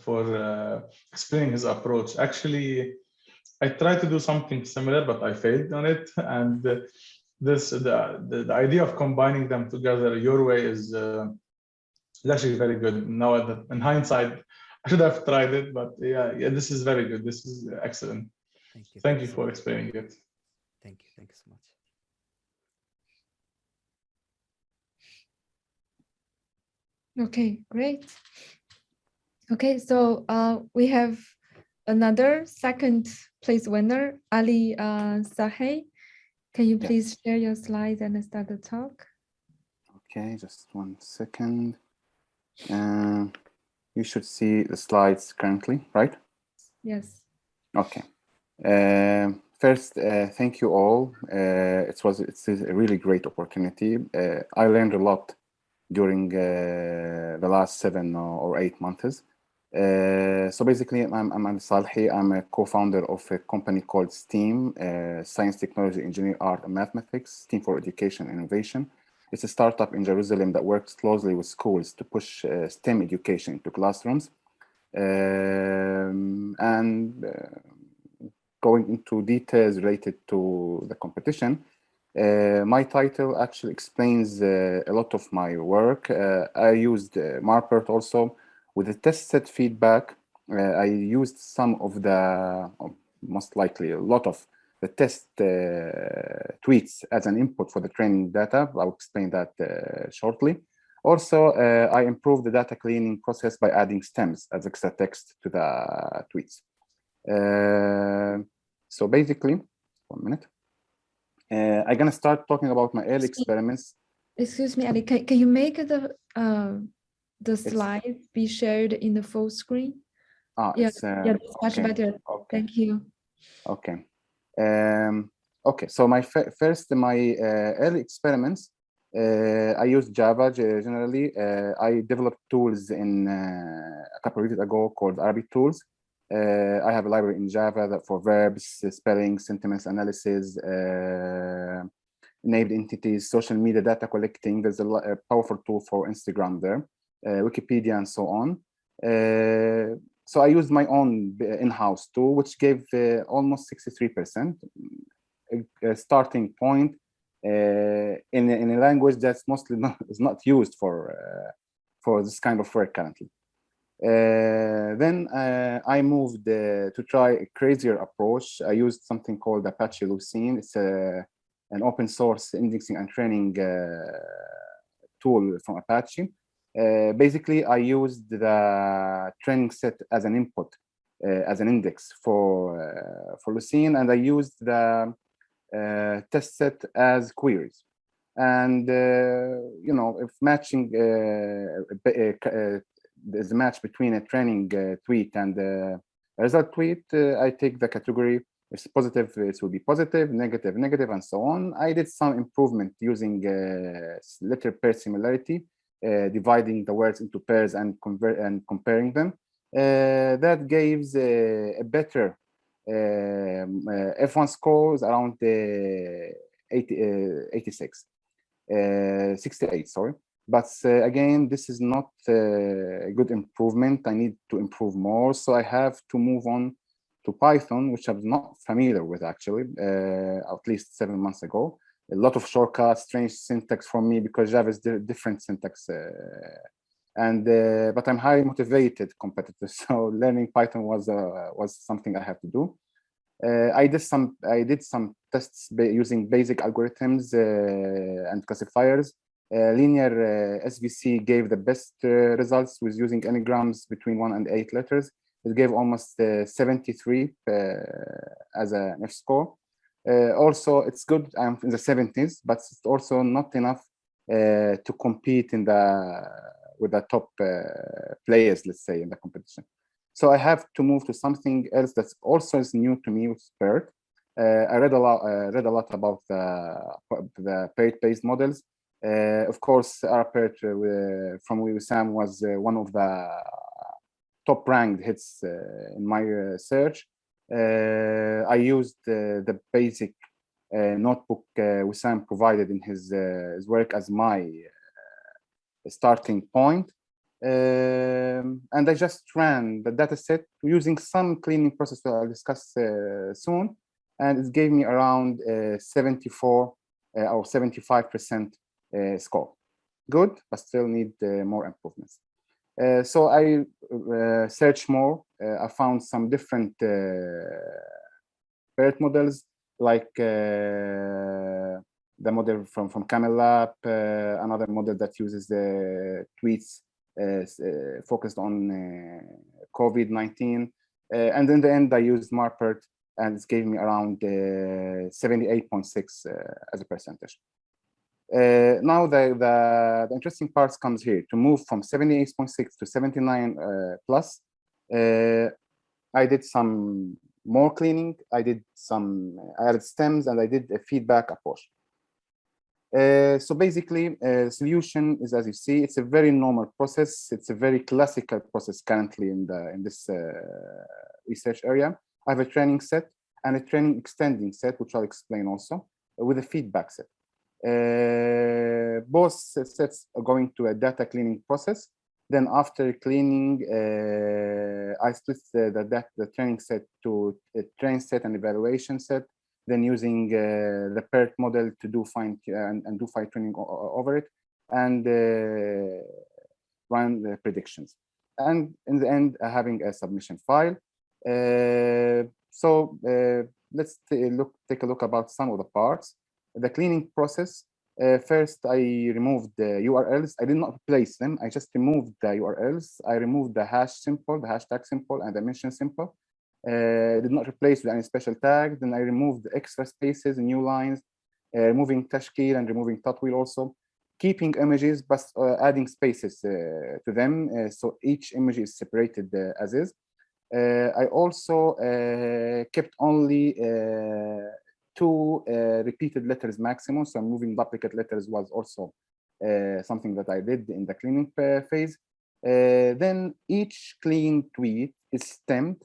for explaining his approach? Actually, I tried to do something similar, but I failed on it. And the idea of combining them together your way is actually very good. Now, in hindsight, I should have tried it, but yeah, this is very good. This is excellent. Thank you. Thank you for explaining it. Thank you. Thank you so much. Okay, great. Okay, so we have another second place winner, Ali Salhi. Can you please share your slides and start the talk? Okay, just 1 second. You should see the slides currently, right? Yes. Okay. First, thank you all. It's a really great opportunity. I learned a lot during the last 7 or 8 months. So basically, I'm Salhi. I'm a co-founder of a company called STEAM, Science, Technology, Engineering, Art, and Mathematics, Team for Education and Innovation. It's a startup in Jerusalem that works closely with schools to push STEM education into classrooms. Going into details related to the competition, my title actually explains a lot of my work. I used Marpert also. With the test set feedback, I used some of the, most likely a lot of the test tweets as an input for the training data. I'll explain that shortly. Also, I improved the data cleaning process by adding stems as extra text to the tweets. So basically, 1 minute. I'm gonna start talking about my early experiments. Excuse me, Ali, can you make the slides be shared in the full screen? Yeah, that's much okay. better. Okay. Thank you. Okay. Okay, so my early experiments, I used Java generally. I developed tools in a couple of years ago called AlHarbi tools. I have a library in Java that for verbs, spelling, sentiments analysis, named entities, social media data collecting. There's a powerful tool for Instagram there, Wikipedia, and so on. So I used my own in-house tool, which gave almost 63%, a starting point in a language that's mostly is not used for this kind of work currently. Then I moved to try a crazier approach. I used something called Apache Lucene. It's an open source indexing and training tool from Apache. Basically, I used the training set as an input, as an index for Lucene, and I used the test set as queries. And you know, if matching there's a match between a training tweet and a result tweet, I take the category. If it's positive, it will be positive, negative, negative, and so on. I did some improvement using letter pair similarity, dividing the words into pairs and comparing them. That gives a better F1 scores around 86, 68, sorry. But again, this is not a good improvement. I need to improve more. So I have to move on to Python, which I was not familiar with actually, at least 7 months ago. A lot of shortcuts, strange syntax for me because Java is different syntax. But I'm highly motivated competitor, so learning Python was something I have to do. I did some tests using basic algorithms and classifiers. Linear SVC gave the best results with using n-grams between 1 and 8 letters. It gave almost 73 as an F score. Also, it's good. I'm in the 70s, but it's also not enough to compete with the top players, let's say, in the competition. So I have to move to something else that's also is new to me, which is PERT. I read a lot about the PERT-based models. Of course, our PERT from Wissam was one of the top ranked hits in my search. I used the basic notebook Wissam provided in his work as my starting point. And I just ran the data set using some cleaning process that I'll discuss soon. And it gave me around 74 or 75% score. Good, but still need more improvements. So I searched more. I found some different PERT models, like the model from Camel Lab, another model that uses the tweets focused on COVID-19. And in the end, I used MarPERT, and it gave me around 78.6 as a percentage. Now the interesting parts comes here. To move from 78.6 to 79 plus, I did some more cleaning. I added stems, and I did a feedback approach. So basically, solution is, as you see, it's a very normal process. It's a very classical process currently in this research area. I have a training set and a training extending set, which I'll explain also, with a feedback set. Both sets are going to a data cleaning process. Then after cleaning, I split the training set to a train set and evaluation set. Then using the PERT model to do do fine tuning over it, and run the predictions. And in the end, having a submission file. Let's take a look about some of the parts. The cleaning process. First, I removed the URLs. I did not replace them. I just removed the URLs. I removed the hash symbol, the hashtag symbol, and the mention symbol. Did not replace with any special tags. Then I removed the extra spaces, new lines, removing tashkil and removing tatwil also, keeping images but adding spaces to them, so each image is separated as is. I also kept only 2 repeated letters maximum, so removing duplicate letters was also something that I did in the cleaning phase. Then each clean tweet is stemmed,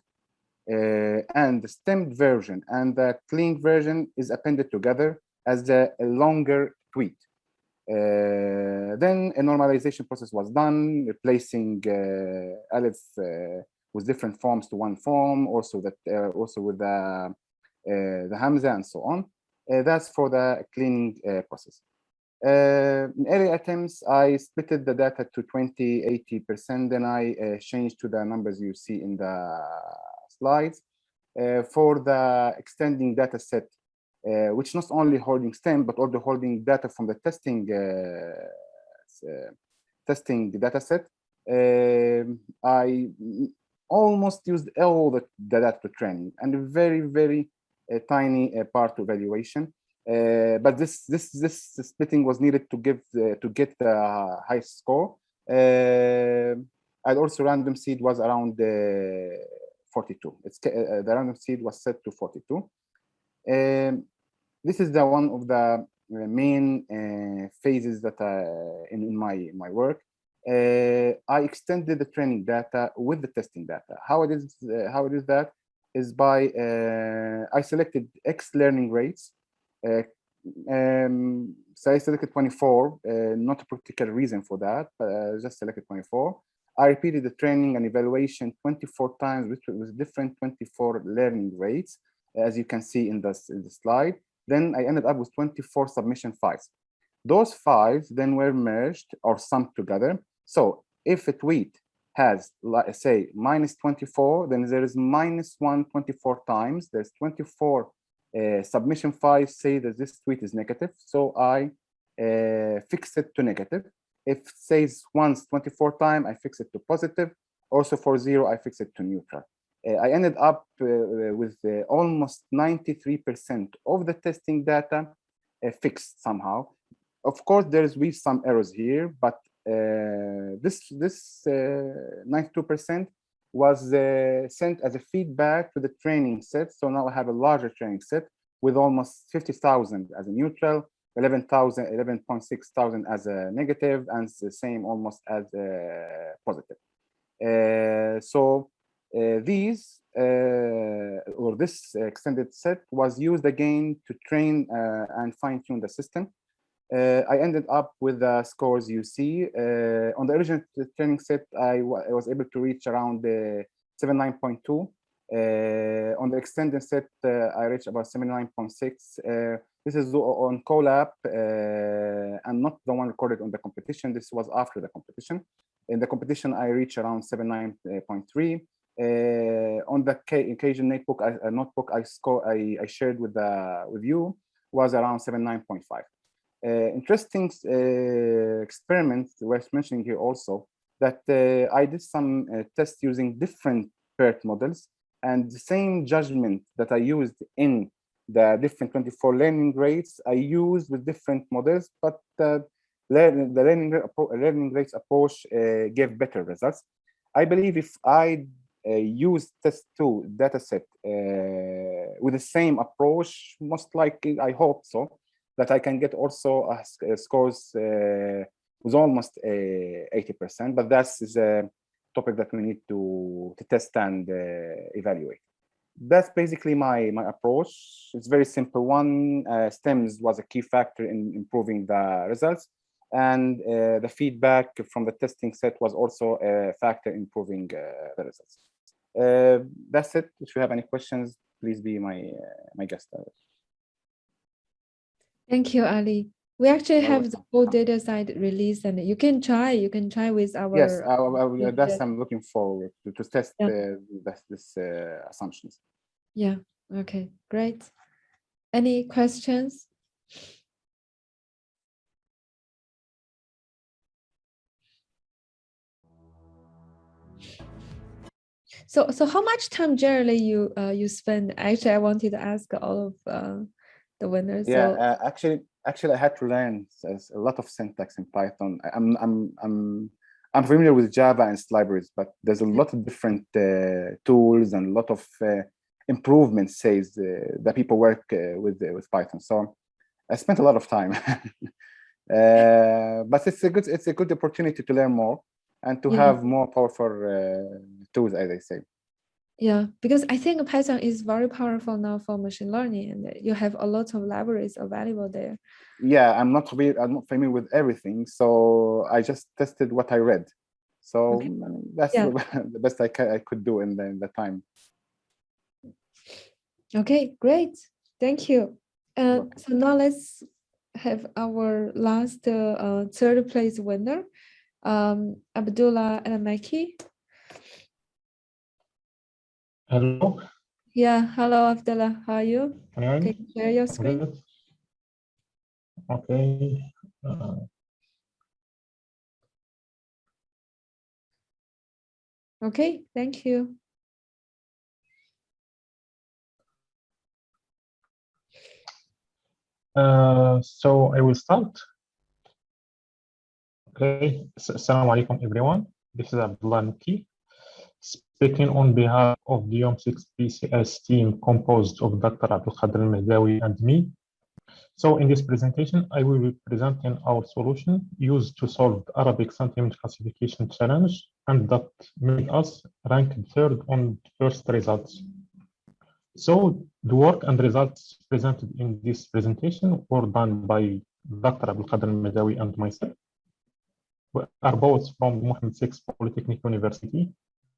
and the stemmed version and the cleaned version is appended together as a longer tweet. Then a normalization process was done, replacing Aleph with different forms to one form, also with the Hamza and so on. That's for the cleaning process. In early attempts, I split the data to 20-80%. Then I changed to the numbers you see in the slides. For the extending data set, which not only holding stem, but also holding data from the testing data set, I almost used all the data to training and a very, very tiny part to evaluation. But this splitting was needed to get the high score. And also random seed was around 42. The random seed was set to 42. This is one of the main phases that in my work. I extended the training data with the testing data. How it is that is by I selected X learning rates. So I selected 24, not a particular reason for that, but I just selected 24. I repeated the training and evaluation 24 times with different 24 learning rates, as you can see in the slide. Then I ended up with 24 submission files. Those files then were merged or summed together. So if a tweet has, say, minus 24, then there is minus 1 24 times. There's 24 submission files say that this tweet is negative. So I fix it to negative. If it says once 24 times, I fix it to positive. Also for 0, I fix it to neutral. I ended up with almost 93% of the testing data fixed somehow. Of course, there's some errors here, but this 92% was sent as a feedback to the training set. So now I have a larger training set with almost 50,000 as a neutral, 11.6 thousand as a negative, and the same almost as a positive. These or this extended set was used again to train and fine-tune the system. I ended up with the scores you see. On the original training set, I was able to reach around 79.2. On the extended set, I reached about 79.6. This is on Colab and not the one recorded on the competition. This was after the competition. In the competition, I reached around 79.3. On the occasion notebook I shared with you was around 79.5. Interesting experiments worth mentioning here also that I did some tests using different PERT models, and the same judgment that I used in the different 24 learning rates I used with different models, but the learning rates approach gave better results. I believe if I use test 2 dataset with the same approach, most likely, I hope so, that I can get also scores with almost 80%, but that is a topic that we need to test and evaluate. That's basically my approach. It's very simple one. STEMS was a key factor in improving the results, and the feedback from the testing set was also a factor in improving the results. That's it. If you have any questions, please be my guest. Thank you, Ali. We actually have the whole data set released, and you can try with our. Yes, that's I'm looking forward to test this assumptions. Yeah. Okay. Great. Any questions? So how much time generally you spend? Actually, I wanted to ask all of the winners. Yeah, actually, I had to learn a lot of syntax in Python. I'm familiar with Java and its libraries, but there's a lot of different tools and a lot of improvements that people work with Python. So I spent a lot of time, but it's a good opportunity to learn more and to have more powerful tools, as I say. Yeah, because I think Python is very powerful now for machine learning, and you have a lot of libraries available there. Yeah, I'm not familiar with everything, so I just tested what I read. So that's the best I could do in the time. Okay, great. Thank you. So now let's have our last third place winner, Abdullah and Mekki. Hello. Yeah, hello, Abdullah. How are you? Can you share your screen? Good. Okay. Okay, thank you. So I will start. Okay. Assalamu alaikum, everyone. This is Abdullah Mekki, speaking on behalf of the UM6 BCS team composed of Dr. Abdellah and me. So in this presentation, I will be presenting our solution used to solve the Arabic sentiment classification challenge, and that made us rank third on first results. So the work and results presented in this presentation were done by Dr. Abdellah and myself. We are both from Mohammed VI Polytechnic University.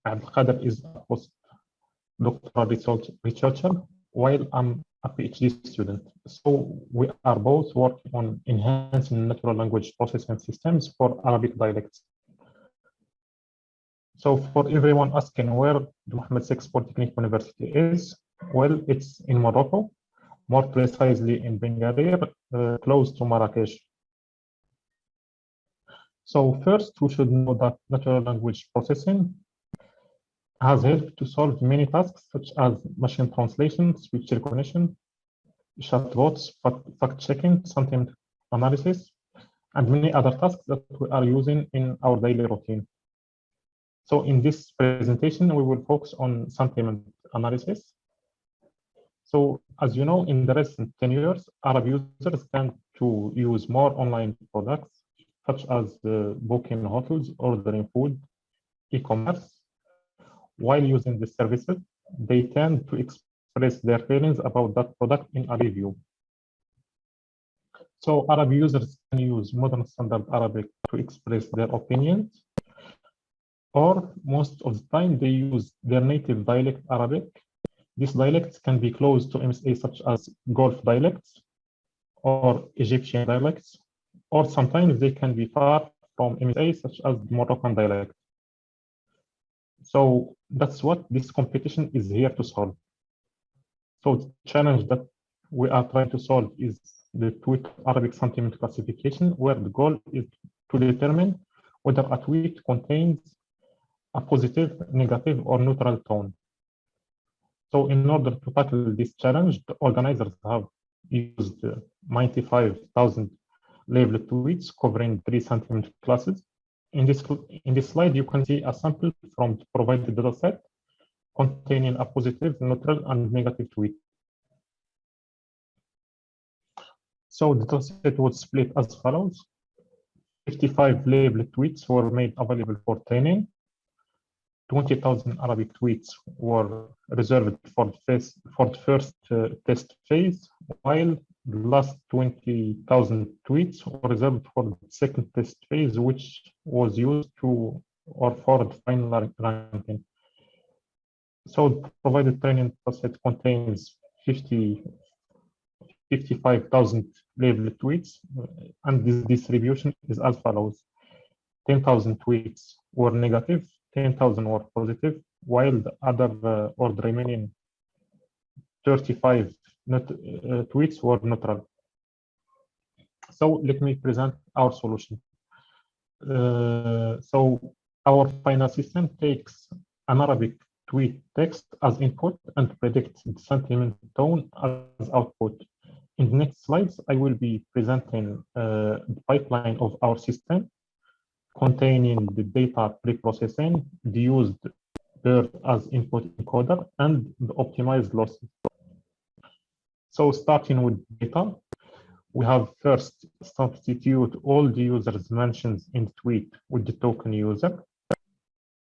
Abdullah is a postdoctoral researcher, while I'm a PhD student. So we are both working on enhancing natural language processing systems for Arabic dialects. So for everyone asking where the Mohammed VI Polytechnic University is, well, it's in Morocco, more precisely in Bengadir, close to Marrakesh. So first, we should know that natural language processing has helped to solve many tasks such as machine translation, speech recognition, chatbots, fact-checking, sentiment analysis, and many other tasks that we are using in our daily routine. So in this presentation, we will focus on sentiment analysis. So as you know, in the recent 10 years, Arab users tend to use more online products, such as booking hotels, ordering food, e-commerce. While using the services, they tend to express their feelings about that product in a review. So Arab users can use modern standard Arabic to express their opinions, or most of the time they use their native dialect Arabic. These dialects can be close to MSA, such as Gulf dialects or Egyptian dialects, or sometimes they can be far from MSA, such as Moroccan dialect. So that's what this competition is here to solve. So the challenge that we are trying to solve is the tweet Arabic sentiment classification, where the goal is to determine whether a tweet contains a positive, negative, or neutral tone. So in order to tackle this challenge, the organizers have used 95,000 labeled tweets covering 3 sentiment classes. In this slide, you can see a sample from the provided dataset containing a positive, neutral, and negative tweet. So the dataset was split as follows. 55 labeled tweets were made available for training. 20,000 Arabic tweets were reserved for the first test phase, while the last 20,000 tweets were reserved for the second test phase, which was used to or for the final ranking. So the provided training set contains 55,000 labeled tweets, and this distribution is as follows. 10,000 tweets were negative, 10,000 were positive, while the other or the remaining 35 tweets were neutral. So let me present our solution. So our final system takes an Arabic tweet text as input and predicts the sentiment tone as output. In the next slides, I will be presenting the pipeline of our system containing the data preprocessing, the used BERT as input encoder, and the optimized losses. So starting with data, we have first substitute all the users mentioned in the tweet with the token user.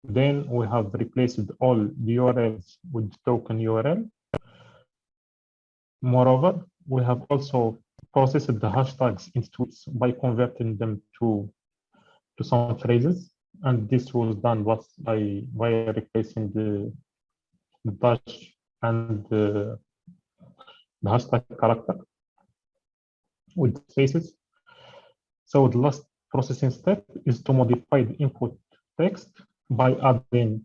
Then we have replaced all the URLs with the token URL. Moreover, we have also processed the hashtags in tweets by converting them to some phrases, and this was done by replacing the dash and the hashtag character with spaces. So the last processing step is to modify the input text by adding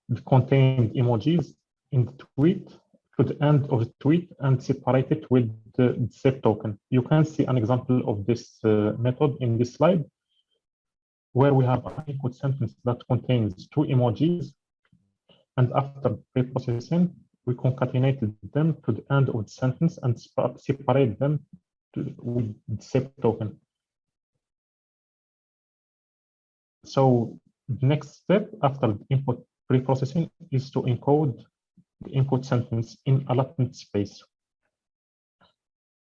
the contained emojis in the tweet to the end of the tweet and separate it with the set token. You can see an example of this method in this slide, where we have an input sentence that contains 2 emojis, and after preprocessing, we concatenated them to the end of the sentence and separate them with the set token. So the next step after the input preprocessing is to encode the input sentence in a latent space.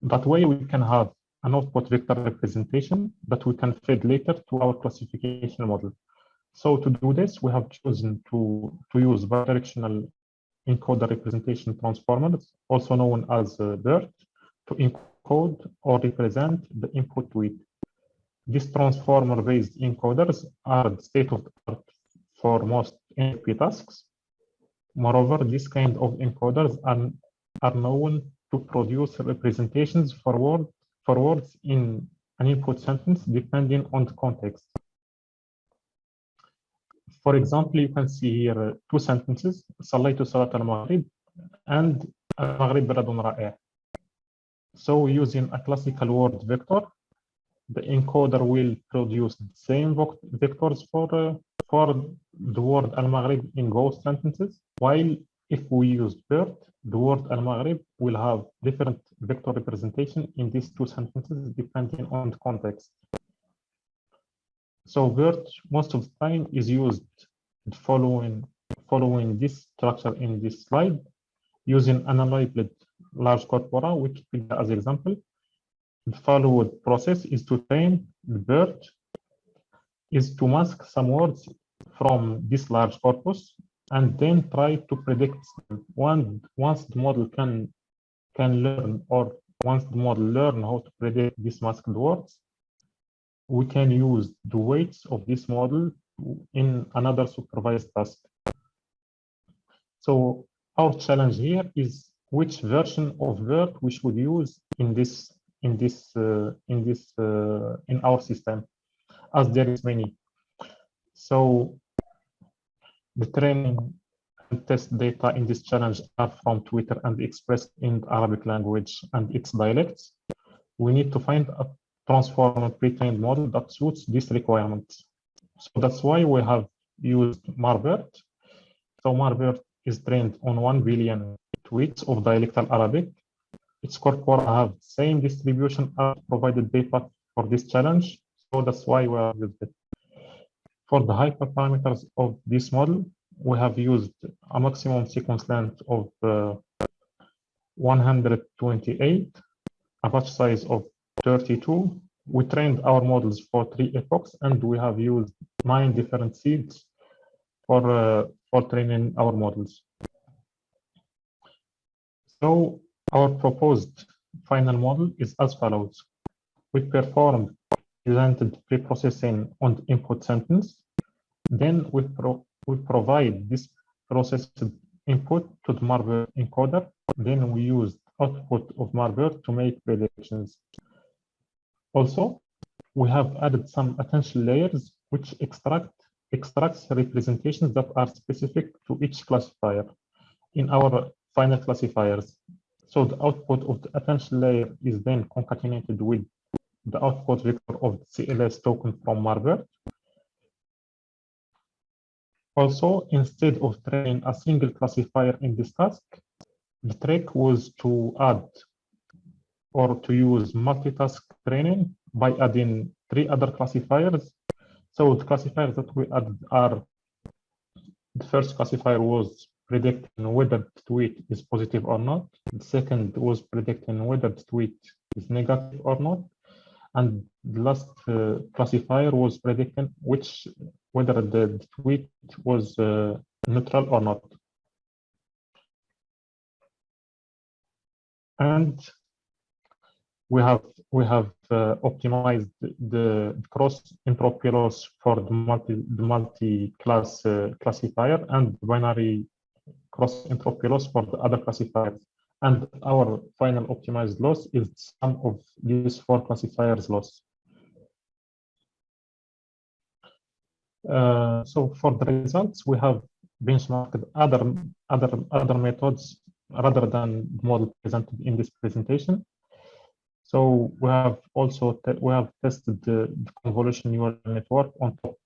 That way we can have an output vector representation that we can feed later to our classification model. So to do this, we have chosen to use bidirectional encoder representation transformers, also known as BERT, to encode or represent the input tweet. These transformer-based encoders are the state-of-the-art for most NLP tasks. Moreover, this kind of encoders are known to produce representations for words in an input sentence depending on the context. For example, you can see here two sentences, صليت صلاة المغرب and المغرب بلد رائع. So using a classical word vector, the encoder will produce the same vectors for the word al-Maghrib in both sentences, while if we use BERT, the word al-Maghrib will have different vector representation in these two sentences depending on the context. So BERT most of the time is used following this structure in this slide, using an unlabeled large corpora, Wikipedia as example. The followed process is to train the BERT, is to mask some words from this large corpus, and then try to predict them. Once the model can learn, or once the model learn how to predict these masked words, we can use the weights of this model in another supervised task. So our challenge here is which version of BERT we should use in our system, as there is many. So the training and test data in this challenge are from Twitter and expressed in the Arabic language and its dialects. We need to find a transformer pre-trained model that suits these requirements. So that's why we have used MARBERT. So MARBERT is trained on 1 billion tweets of dialectal Arabic. Its corpora have the same distribution as provided data for this challenge. So that's why we have used it. For the hyperparameters of this model, we have used a maximum sequence length of 128, a batch size of 32. We trained our models for 3 epochs, and we have used 9 different seeds for training our models. So our proposed final model is as follows. We performed presented pre-processing on the input sentence. Then we provide this processed input to the MARBERT encoder. Then we use output of MARBERT to make predictions. Also, we have added some attention layers which extracts representations that are specific to each classifier in our final classifiers. So the output of the attention layer is then concatenated with the output vector of the CLS token from MARBERT. Also, instead of training a single classifier in this task, the trick was to add or to use multitask training by adding 3 other classifiers. So the classifiers that we added are, the first classifier was predicting whether the tweet is positive or not. The second was predicting whether the tweet is negative or not. And the last classifier was predicting whether the tweet was neutral or not. And we have optimized the cross entropy loss for the multi-class classifier and binary cross entropy loss for the other classifiers. And our final optimized loss is the sum of these 4 classifiers loss. So for the results, we have benchmarked other methods rather than the model presented in this presentation. So we have also tested the convolution neural network on top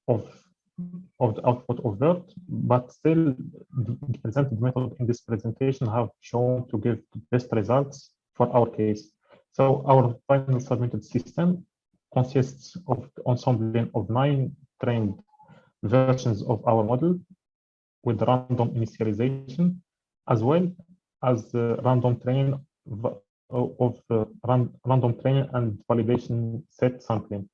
of the output of BERT, but still the presented method in this presentation have shown to give the best results for our case. So our final submitted system consists of the ensembling of 9 trained versions of our model with random initialization, as well as random training random training and validation set sampling.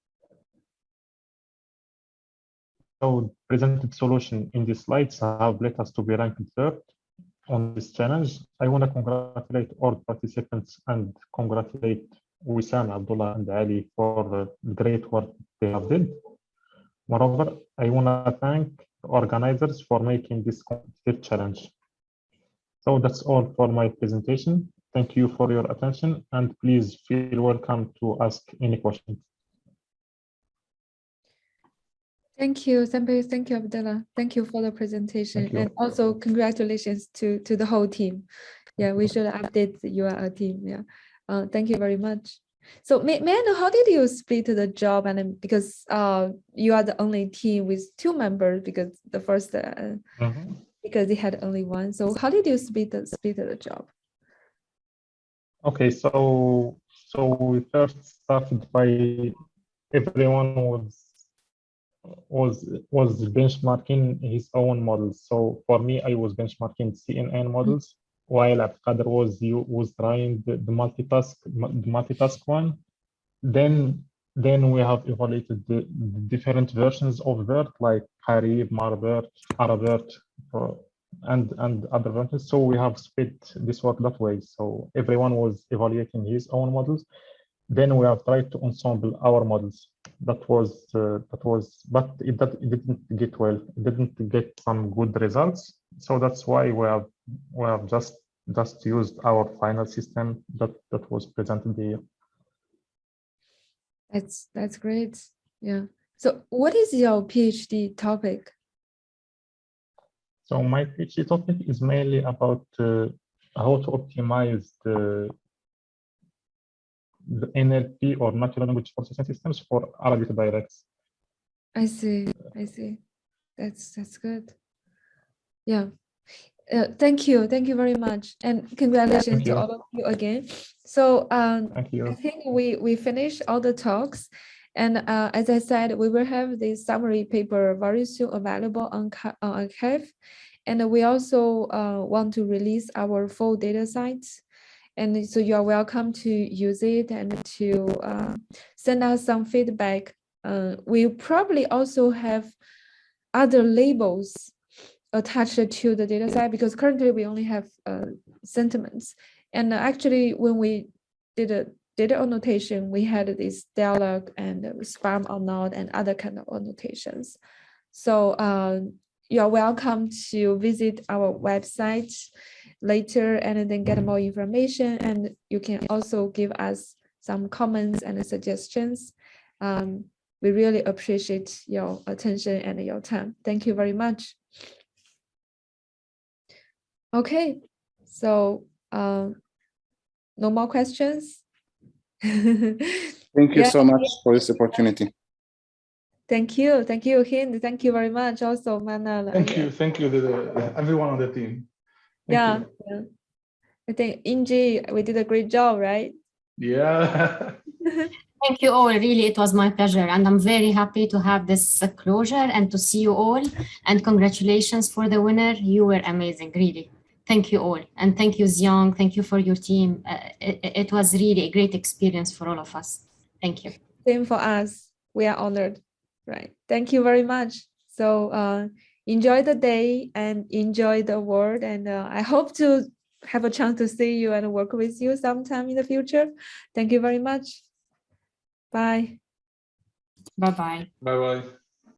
So presented solution in these slides have led us to be ranked 3rd on this challenge. I want to congratulate all participants and congratulate Wissam, Abdullah, and Ali for the great work they have done. Moreover, I want to thank the organizers for making this competitive challenge. So that's all for my presentation. Thank you for your attention, and please feel welcome to ask any questions. Thank you, thank you, Abdellah. Thank you for the presentation, and also congratulations to the whole team. Yeah, we should update your team. Yeah, thank you very much. So may I know, how did you split the job? And because you are the only team with 2 members, because the first because they had only 1. So how did you split the job? Okay, so we first started by everyone was benchmarking his own models. So for me, I was benchmarking CNN models, while Abdelkader was trying the multitask one. Then we have evaluated the different versions of BERT, like Kareem, Marbert, Arabert, and other versions. So we have split this work that way. So everyone was evaluating his own models. Then we have tried to ensemble our models. But it didn't get well. It didn't get some good results. So that's why we have just used our final system that was presented here. That's great. Yeah. So what is your PhD topic? So my PhD topic is mainly about how to optimize the NLP, or natural language processing systems, for Arabic dialects. I see. That's good. Yeah. Thank you very much, and congratulations to all of you again. So Thank you. I think we finished all the talks, and as I said, we will have this summary paper very soon available on arXiv, and we also want to release our full data sets. And so you are welcome to use it and to send us some feedback. We probably also have other labels attached to the data set, because currently we only have sentiments. And actually, when we did a data annotation, we had this dialogue and spam or not and other kind of annotations. So you are welcome to visit our website later and then get more information, and you can also give us some comments and suggestions. We really appreciate your attention and your time. Thank you very much. Okay, so no more questions. Thank you so much for this opportunity. Thank you, Hind. Thank you very much. Also, Manal. Thank you to everyone on the team. Yeah. I think Inji, we did a great job, right? Yeah. Thank you all. Really, it was my pleasure. And I'm very happy to have this closure and to see you all. And congratulations for the winner. You were amazing, really. Thank you all. And thank you, Zhang. Thank you for your team. It was really a great experience for all of us. Thank you. Same for us. We are honored. Right. Thank you very much. So enjoy the day and enjoy the world. And I hope to have a chance to see you and work with you sometime in the future. Thank you very much. Bye. Bye-bye. Bye-bye.